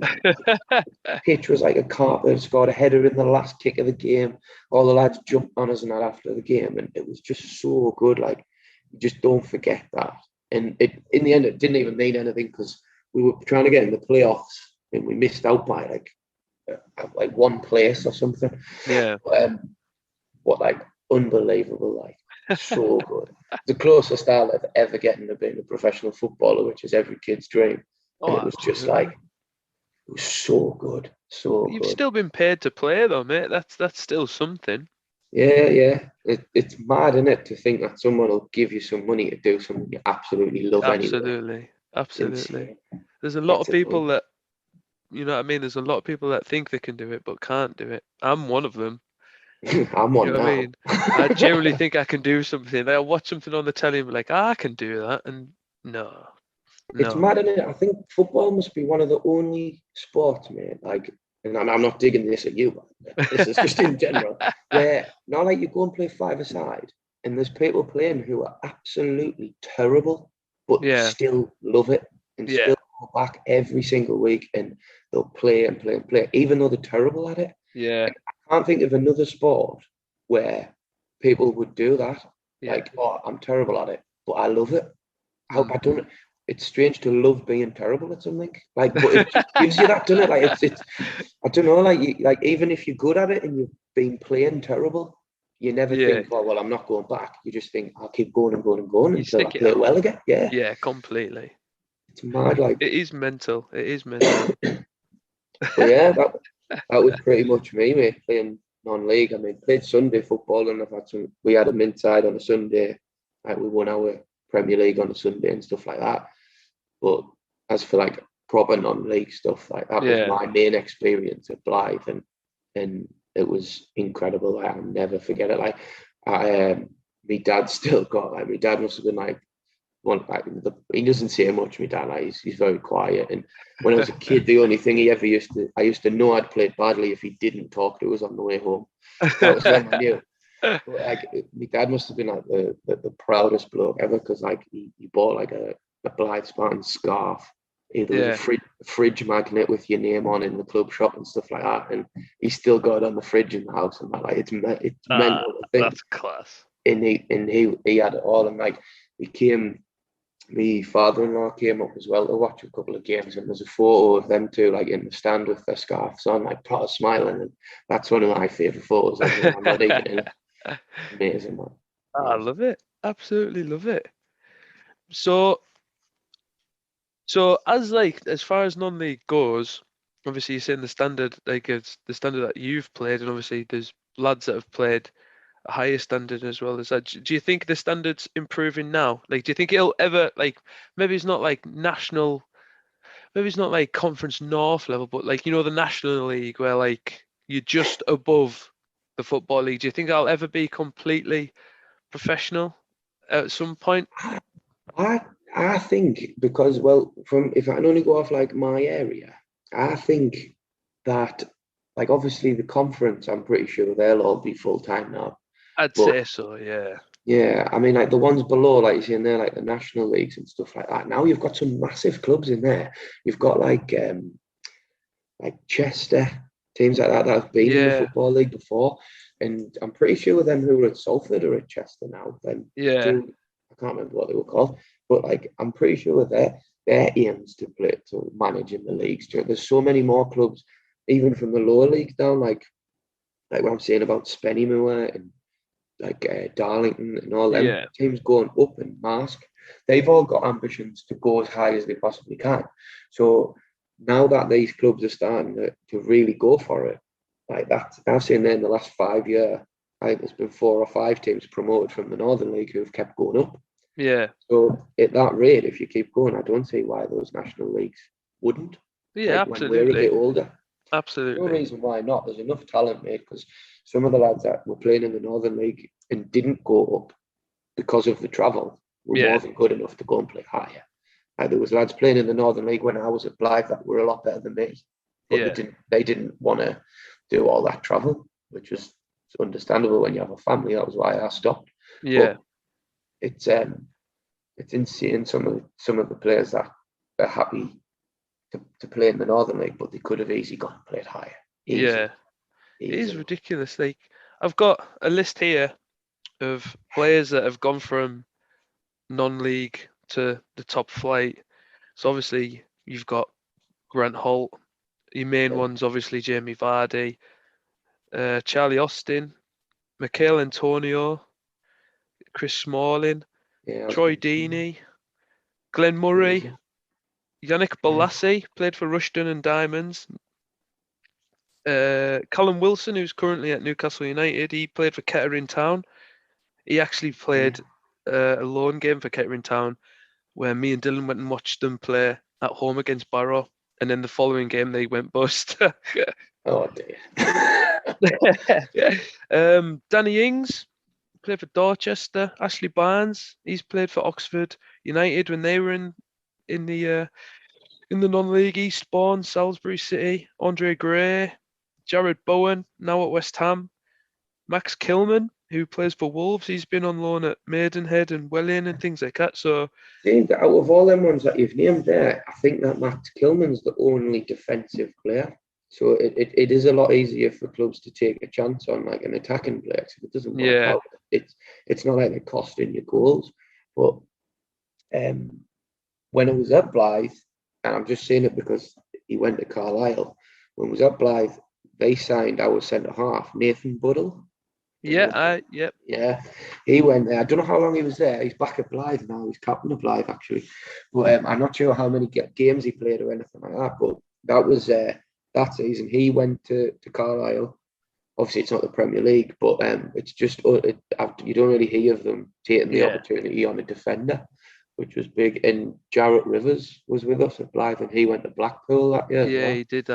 Pitch was like a carpet. Scored a header in the last kick of the game. All the lads jumped on us and that after the game, and it was just so good. Like, you just don't forget that. And in the end, it didn't even mean anything because we were trying to get in the playoffs and we missed out by like one place or something. Yeah. But like unbelievable, like so good. The closest I'll ever getting to being a professional footballer, which is every kid's dream. And it was just like, it was so good, so You've good. still been paid to play though, mate. That's still something. Yeah. It's mad, isn't it, to think that someone will give you some money to do something you absolutely love anyway. Absolutely. There's a lot That's of people that, you know what I mean? There's a lot of people that think they can do it but can't do it. I'm one of them. I'm one You know now. what I mean? I generally think I can do something. I'll watch something on the telly and be like, I can do that. And no. It's mad, isn't it? I think football must be one of the only sports, mate, like, and I'm not digging this at you, but this is just in general, where not like you go and play five-a-side and there's people playing who are absolutely terrible, but still love it and still go back every single week and they'll play and play and play, even though they're terrible at it. Yeah. Like, I can't think of another sport where people would do that. Yeah. Like, oh, I'm terrible at it, but I love it. I don't. It's strange to love being terrible at something. Like, but it just gives you that, doesn't it? Like, it's. I don't know. Like even if you're good at it and you've been playing terrible, you never think, oh well, I'm not going back. You just think, I'll keep going and going and going You until I stick it play out. well again. Yeah. Yeah, completely. It's mad. Like, It is mental. It is mental. but yeah, that was pretty much me, mate, playing non-league. I mean, played Sunday football, and we had a mint side on a Sunday. Like, we won our Premier League on a Sunday and stuff like that. But as for like proper non-league stuff, like that was my main experience at Blythe, and it was incredible. Like, I'll never forget it. Like, my dad still got, like, my dad must have been like one. Like, he doesn't say much. My dad, like, he's very quiet. And when I was a kid, the only thing I used to know I'd played badly if he didn't talk to us on the way home. That was when I knew. But, like, my dad must have been like the proudest bloke ever, because like he bought like a Blythe Spartan scarf. There was a fridge magnet with your name on in the club shop and stuff like that, and he still got it on the fridge in the house and that. Like, it's mental. That's class. And he had it all, and like my father-in-law came up as well to watch a couple of games, and there's a photo of them two like in the stand with their scarves on, like proper smiling, and that's one of my favourite photos ever. I'm not even in it. Amazing, man. I love it. Absolutely love it. So as far as non-league goes, obviously you're saying the standard, like it's the standard that you've played, and obviously there's lads that have played a higher standard as well as that. Do you think the standard's improving now? Like, do you think it'll ever, like, maybe it's not like national, maybe it's not like Conference North level, but like, you know, the National League where like you're just above the Football League. Do you think that'll ever be completely professional at some point? I think, because, well, if I can only go off like my area, I think that, like, obviously the conference, I'm pretty sure they'll all be full time now. I'd say so, yeah. Yeah, I mean, like the ones below, like you see in there, like the national leagues and stuff like that. Now you've got some massive clubs in there. You've got like Chester, teams like that have been in the Football League before, and I'm pretty sure them who are at Salford are at Chester now. Then I can't remember what they were called, but like I'm pretty sure their aims to manage in the leagues. There's so many more clubs, even from the lower leagues down, like what I'm saying about Spennymoor and like Darlington and all them teams going up in Mask. They've all got ambitions to go as high as they possibly can. So now that these clubs are starting to really go for it, like that, I've seen there in the last 5 years, I think there's been 4 or 5 teams promoted from the Northern League who have kept going up. Yeah. So at that rate, if you keep going, I don't see why those national leagues wouldn't. Yeah, like, absolutely. When we're a bit older. No Absolutely. reason why not. There's enough talent, mate, because some of the lads that were playing in the Northern League and didn't go up because of the travel were Yeah. more than good enough to go and play higher. There was lads playing in the Northern League when I was at Blythe that were a lot better than me, but Yeah. they didn't want to do all that travel, which was understandable when you have a family. That was why I stopped. Yeah. But it's insane some of the players that are happy to play in the Northern League, but they could have easily gone and played higher. Yeah. It is Easily. ridiculous. Like, I've got a list here of players that have gone from non-league to the top flight. So obviously you've got Grant Holt. Your main Yeah. one's obviously Jamie Vardy, Charlie Austin, Michael Antonio, Chris Smalling, Yeah, I was Troy gonna say, Deeney, Glenn Murray, crazy. Yannick Yeah. Bolasie, played for Rushden and Diamonds. Callum Wilson, who's currently at Newcastle United, he played for Kettering Town. He actually played a loan game for Kettering Town where me and Dylan went and watched them play at home against Barrow. And then the following game, they went bust. Oh dear. Danny Ings played for Dorchester. Ashley Barnes, he's played for Oxford United when they were in the non-league. Eastbourne, Salisbury City. Andre Gray, Jared Bowen, now at West Ham. Max Kilman, who plays for Wolves, he's been on loan at Maidenhead and Welling and things like that. So Think that out of all them ones that you've named there, I think that Max Kilman's the only defensive player. So it is a lot easier for clubs to take a chance on like an attacking player. If it doesn't work yeah, out, it's not like they're costing you goals. But when I was at Blythe, and I'm just saying it because he went to Carlisle, when I was at Blythe, they signed our centre half, Nathan Buddle. yep, Yeah, he went there. I don't know how long he was there. He's back at Blythe now. He's captain of Blythe, actually. But I'm not sure how many games he played or anything like that. But that was that season. He went to Carlisle. Obviously, it's not the Premier League, but it's just you don't really hear of them taking the yeah, opportunity on a defender, which was big. And Jarrett Rivers was with us at Blythe, and he went to Blackpool that year as yeah, well. he did.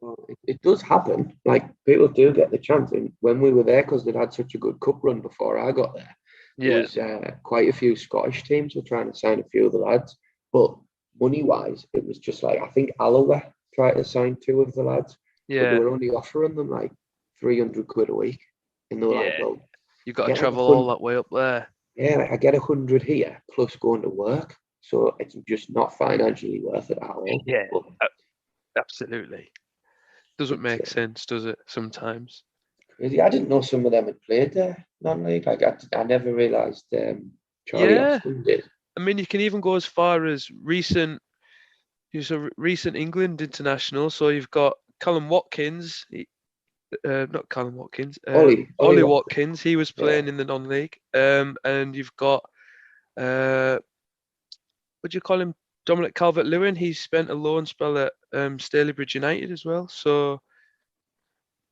Well, it does happen. Like people do get the chance, and when we were there, because they'd had such a good cup run before I got there, there Yeah, was quite a few Scottish teams were trying to sign a few of the lads. But money wise, it was just like I think Alloway tried to sign two of the lads, but they yeah, were only offering them like 300 quid a week, and they were like, yeah. "Well, You've I got to get like travel all that way up there. I get 100 here plus going to work, so it's just not financially worth it at all." Yeah, But absolutely. Doesn't it's make sense, does it? Sometimes. crazy. I didn't know some of them had played there non-league. Like I never realised Charlie Yeah, Austin did. I mean, you can even go as far as recent. He's a recent England international. So you've got Callum Watkins, not Callum Watkins, Ollie Ollie Watkins. Watkins. He was Yeah. playing in the non-league. And you've got what do you call him? Dominic Calvert-Lewin. He spent a loan spell at Stalybridge United as well. So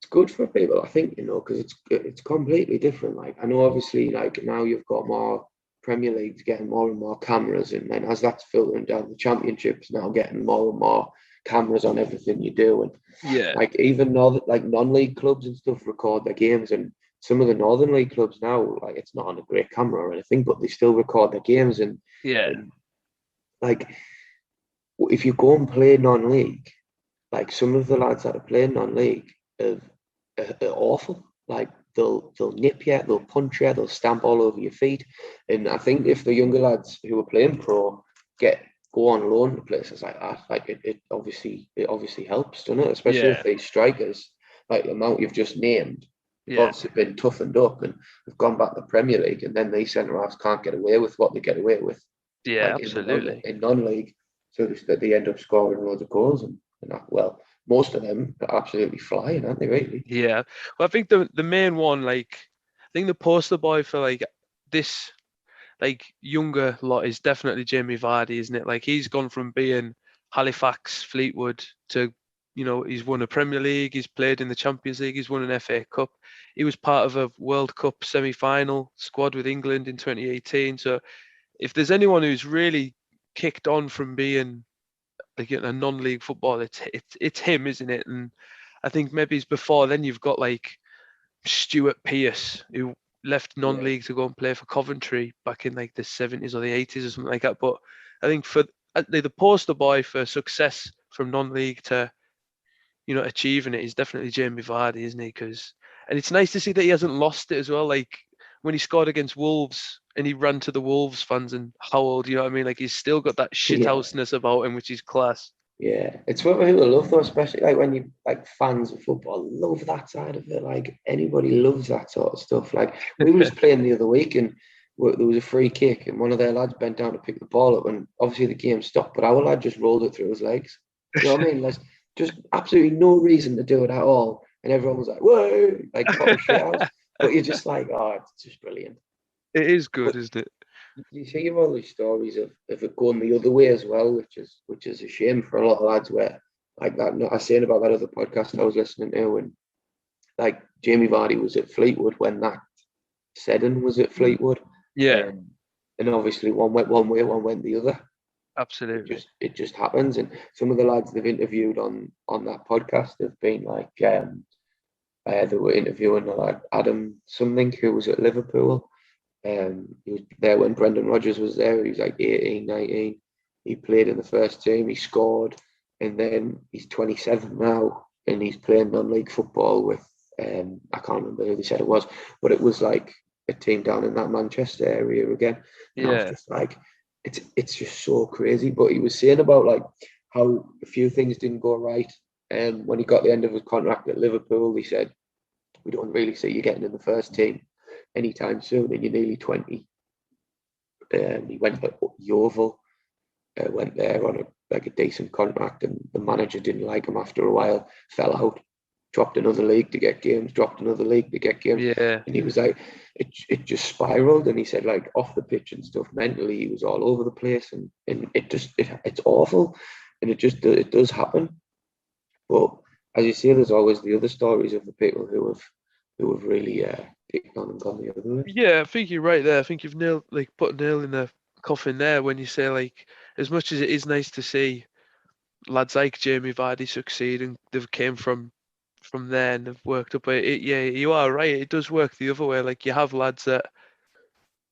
It's good for people, I think, because it's completely different. Like I know, obviously, like now you've got more Premier Leagues getting more and more cameras, and then as that's filtering down, the Championships now getting more and more cameras on everything you do, and yeah, like even like non-league clubs and stuff record their games, and some of the Northern League clubs now, like it's not on a great camera or anything, but they still record their games, yeah, and like if you go and play non-league, like some of the lads that are playing non-league are awful. Like they'll nip you, they'll punch you, they'll stamp all over your feet. And I think if the younger lads who are playing pro go on loan to places like that, like it obviously helps, doesn't it? Especially if yeah, these strikers, like the amount you've just named, have yeah, obviously been toughened up and have gone back to the Premier League, and then these centre halves can't get away with what they get away with, yeah, like absolutely. in non-league, so that they end up scoring loads of goals and that. Well, most of them are absolutely flying, aren't they? Really? Yeah. Well, I think the main one, like, I think the poster boy for like this like younger lot is definitely Jamie Vardy, isn't it? Like he's gone from being Halifax, Fleetwood to, he's won a Premier League, he's played in the Champions League, he's won an FA Cup. He was part of a World Cup semi-final squad with England in 2018. So if there's anyone who's really kicked on from being like in a non-league football, it's him, isn't it? And I think maybe it's before then you've got like Stuart Pearce, who left non-league to go and play for Coventry back in like the 70s or the 80s or something like that. But I think for the poster boy for success from non-league to, you know, achieving it is definitely Jamie Vardy, isn't he? And it's nice to see that he hasn't lost it as well. Like when he scored against Wolves and he ran to the Wolves fans and howled, you know what I mean? Like he's still got that shithouseness about him, which is class. Yeah, it's what people love though, especially like when you like fans of football love that side of it. Like anybody loves that sort of stuff. Like we was playing the other week and there was a free kick and one of their lads bent down to pick the ball up and obviously the game stopped, but our lad just rolled it through his legs. You know what I mean? There's just absolutely no reason to do it at all, and everyone was like, "Whoa!" Like proper shit house. But you're just like, "Oh, it's just brilliant." It is good, isn't it? You hear all these stories of it going the other way as well, which is a shame for a lot of lads. Where like that, I was saying about that other podcast I was listening to, and like Jamie Vardy was at Fleetwood when that Seddon was at Fleetwood, Yeah, and obviously one went one way, one went the other. absolutely. It just happens, and some of the lads they've interviewed on that podcast have been like, they were interviewing a lad Adam something who was at Liverpool. He was there when Brendan Rodgers was there. He was like 18, 19. He played in the first team. He scored, and then he's 27 now, and he's playing non-league football with I can't remember who they said it was, but it was like a team down in that Manchester area again. And I was just like, it's just so crazy. But he was saying about like how a few things didn't go right, and when he got the end of his contract at Liverpool, he said, "We don't really see you getting in the first team anytime soon, and you're nearly 20." He went to Yeovil, went there on a decent contract, and the manager didn't like him after a while, fell out, dropped another league to get games, dropped another league to get games. Yeah. And he was like, it just spiraled, and he said like off the pitch and stuff, mentally he was all over the place, and it's awful, and it does happen. But as you say, there's always the other stories of the people who have really picked on and gone the other way. Yeah, I think you're right there. I think you've put a nail in the coffin there when you say like, as much as it is nice to see lads like Jamie Vardy succeed and they've came from there and they've worked up. Yeah, you are right. It does work the other way. Like you have lads that,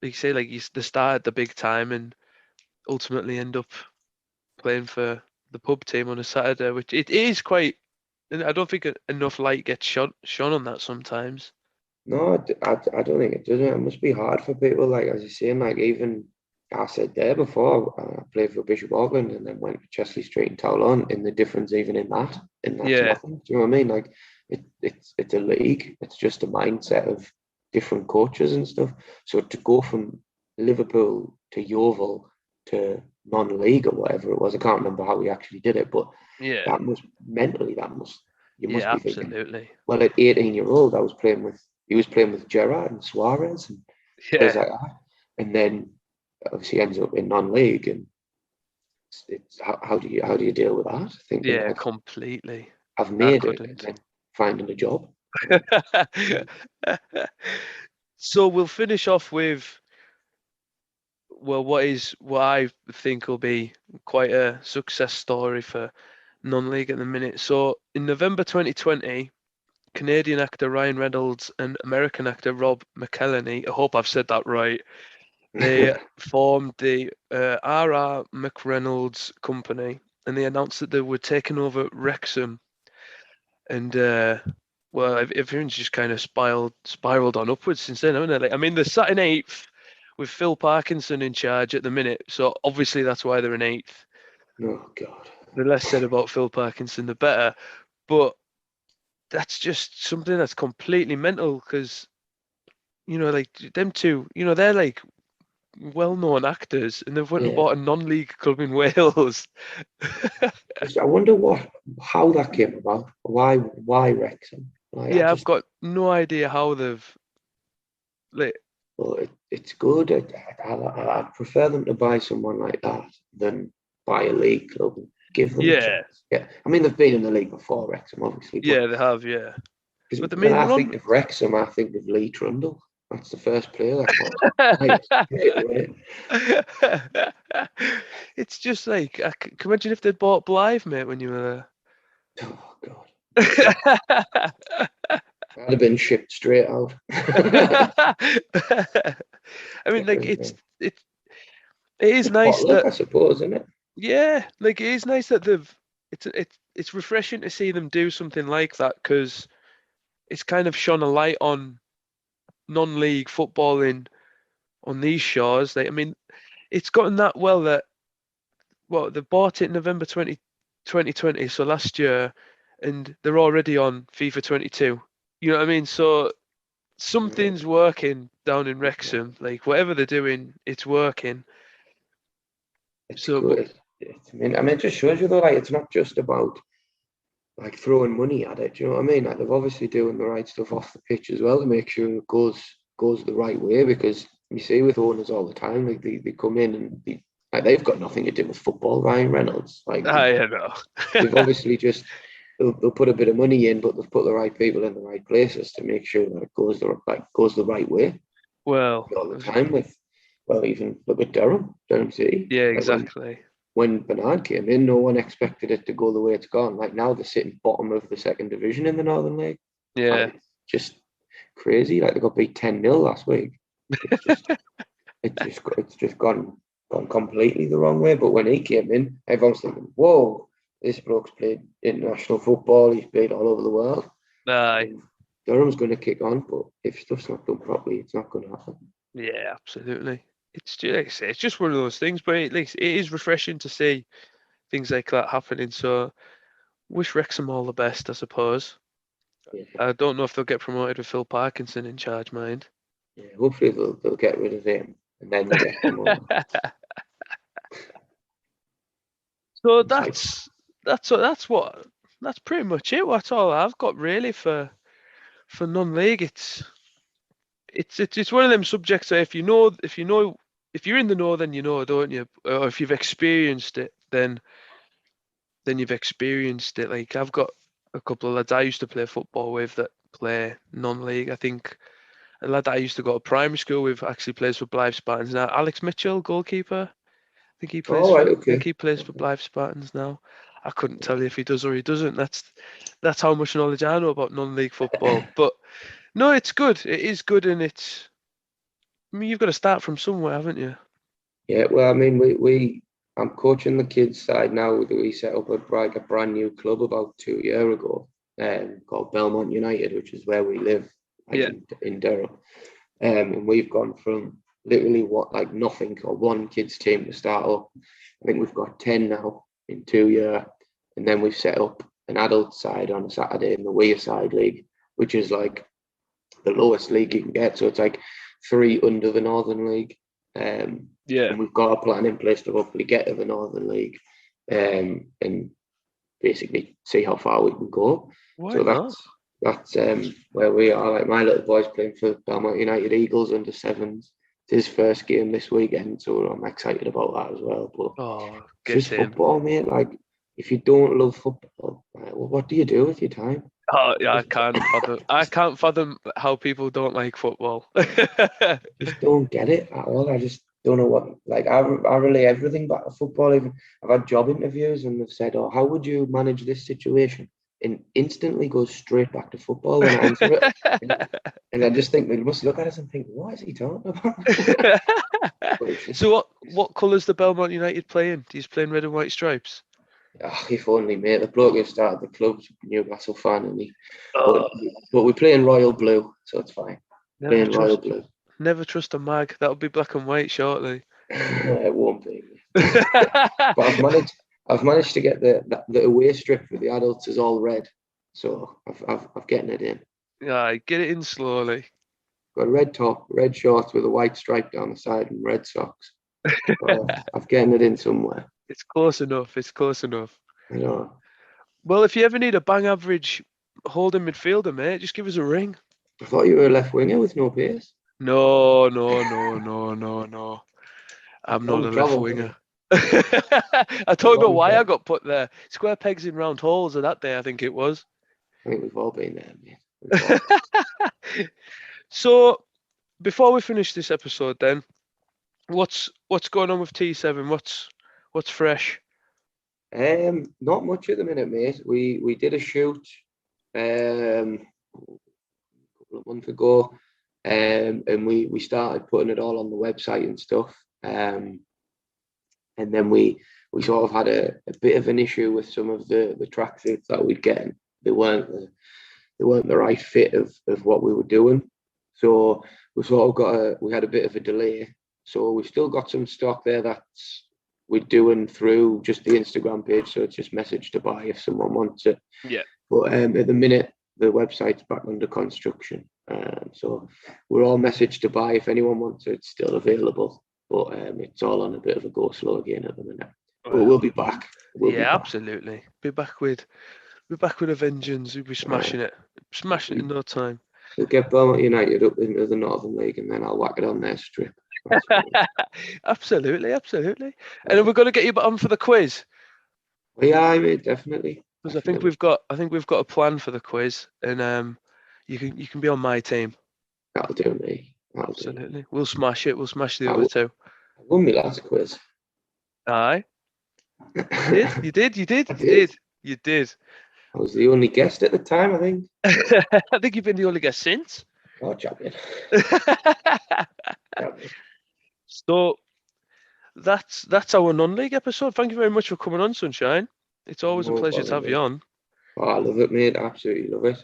like you say, like they start at the big time and ultimately end up playing for the pub team on a Saturday, which it is quite. And I don't think enough light gets shone on that sometimes. No, I don't think it does. It must be hard for people, like as you're saying, like even I said there before, I played for Bishop Auckland and then went to Chesley Street and Toulon, and the difference even in that's nothing. Do you know what I mean? Like it's a league. It's just a mindset of different coaches and stuff. So to go from Liverpool to Yeovil to non-league or whatever it was, I can't remember how we actually did it, but Yeah. that must you must be thinking, absolutely. well, at 18-year-old, he was playing with Gerrard and Suarez and players like that, and then obviously ends up in non-league, and it's how do you deal with that? Thinking, Completely. I've made it, and then finding a job. So we'll finish off with what I think will be quite a success story for non-league at the minute. So in November 2020, Canadian actor Ryan Reynolds and American actor Rob McElhenney, I hope I've said that right, they formed the R.R. McReynolds Company, and they announced that they were taking over Wrexham. And everyone's just kind of spiraled on upwards since then, haven't they? Like, I mean, they're sat in 8th with Phil Parkinson in charge at the minute, so obviously that's why they're in 8th. Oh God! The less said about Phil Parkinson, the better. But that's just something that's completely mental, because like them two, they're like well-known actors, and they've went and bought a non-league club in Wales. I wonder how that came about. Why Wrexham? I've got no idea how they've. Well, it's good. I prefer them to buy someone like that than buy a league club and give them a chance. Yeah, I mean they've been in the league before, Wrexham, obviously. They have. Yeah. But when I think of Wrexham, I think of Lee Trundle. That's the first player that was. It's just like, can you imagine if they'd bought Blythe, mate, when you were Oh God, there? I'd have been shipped straight out. I mean, like, it is nice Potluck, that, I suppose, isn't it? yeah, like, it is nice that it's refreshing to see them do something like that, because it's kind of shone a light on non-league footballing on these shores. Like, I mean, it's gotten that well that, well, they bought it November 2020, so last year, and they're already on FIFA 22. You know what I mean? So something's working down in Wrexham. Like, whatever they're doing, it's working. It's So, good. I mean, it just shows you though, like, it's not just about like throwing money at it. Do you know what I mean? Like, they're obviously doing the right stuff off the pitch as well to make sure it goes the right way. Because you see with owners all the time, like they come in and like, they've got nothing to do with football. Ryan Reynolds, like, I don't know. they've obviously just they'll put a bit of money in, but they've put the right people in the right places to make sure that it goes the right way Well, all the time. Even look at Durham City. yeah, Like, exactly. when Bernard came in, no one expected it to go the way it's gone. Like, now they're sitting bottom of the second division in the Northern League. Yeah. Like, it's just crazy. Like, they got beat 10-0 last week. It's just gone completely the wrong way. But when he came in, everyone's thinking, whoa, this bloke's played international football. He's played all over the world. Aye. Durham's going to kick on, but if stuff's not done properly, it's not going to happen. Yeah, absolutely. It's just, like I say, it's just one of those things, but at least it is refreshing to see things like that happening. So, wish Wrexham all the best, I suppose. Yeah. I don't know if they'll get promoted with Phil Parkinson in charge, mind. Yeah, hopefully they'll get rid of him and then they'll get promoted. So that's pretty much it. That's all I've got really for non-league. It's one of them subjects that if you're in the know, then you know, don't you? Or if you've experienced it, then you've experienced it. Like, I've got a couple of lads I used to play football with that play non-league. I think a lad that I used to go to primary school with actually plays for Blythe Spartans now. Alex Mitchell, goalkeeper. I think he plays. I think he plays for Blythe Spartans now. I couldn't tell you if he does or he doesn't. That's how much knowledge I know about non-league football. But no, it's good. It is good, and it's. I mean, you've got to start from somewhere, haven't you? Yeah, well, I mean, I'm coaching the kids side now. We set up a brand new club about 2 years ago, called Belmont United, which is where we live, in Durham. And we've gone from literally nothing or one kids team to start up. I think we've got 10 now in 2 years, and then we've set up an adult side on a Saturday in the Weir Side League, which is like the lowest league you can get. So it's like 3 under the Northern League. And we've got a plan in place to hopefully get to the Northern League, and basically see how far we can go. That's where we are. Like, my little boy's playing for Belmont United Eagles under 7s. It's his first game this weekend, so I'm excited about that as well. But it's just football, mate. Like, if you don't love football, well, what do you do with your time? Oh, yeah, I can't fathom how people don't like football. Just don't get it at all. I just don't know what. Like, I relay everything back to football. Even I've had job interviews and they've said, "Oh, how would you manage this situation?" And instantly goes straight back to football when I answer it. And I just think they must look at us and think, "What is he talking about?" So what colours the Belmont United play in? He's playing red and white stripes. If only, mate. The bloke who started the club's a Newcastle fan, and but we play in royal blue, so it's fine. Royal blue. Never trust a mag. That'll be black and white shortly. It won't be. But I've managed to get the away strip for the adults is all red, so I've getting it in. Yeah, get it in slowly. Got a red top, red shorts with a white stripe down the side, and red socks. I've getting it in somewhere. It's close enough. I know. Well, if you ever need a bang average holding midfielder, mate, just give us a ring. I thought you were a left winger with no pace. No. I'm not a left winger. I don't know why I got put there. Square pegs in round holes of that day, I think it was. I think we've all been there, mate. So, before we finish this episode, then, what's going on with T7? What's fresh? Not much at the minute, mate. We did a shoot a couple of months ago, and we started putting it all on the website and stuff. And then we sort of had a bit of an issue with some of the tracksuits that we'd get. They weren't the right fit of what we were doing. So we sort of we had a bit of a delay. So we've still got some stock there that's we're doing through just the Instagram page. So it's just message to buy if someone wants it. Yeah. But at the minute, the website's back under construction. So we're all message to buy. If anyone wants it, it's still available. But it's all on a bit of a go slow again at the minute. But we'll be back. We'll be back. Absolutely. Be back with a vengeance. We'll be smashing it in no time. We'll get Belmont United up into the Northern League, and then I'll whack it on their strip. Absolutely. And then we're going to get you on for the quiz. Yeah, mate, definitely. Because I think we've got a plan for the quiz, and you can be on my team. That'll do me. Absolutely. We'll smash it. We'll smash the other two. I won my last quiz. Aye. You did. You did. I was the only guest at the time, I think. I think you've been the only guest since. Oh, champion. So that's our non-league episode. Thank you very much for coming on, Sunshine. It's always a pleasure to have you on. Oh, I love it, mate. Absolutely love it.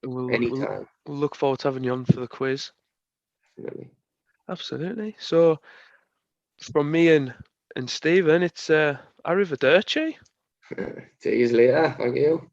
Anytime. We'll look forward to having you on for the quiz. Definitely. Absolutely. So from me and Steven, it's arrivederci. See you later. Thank you.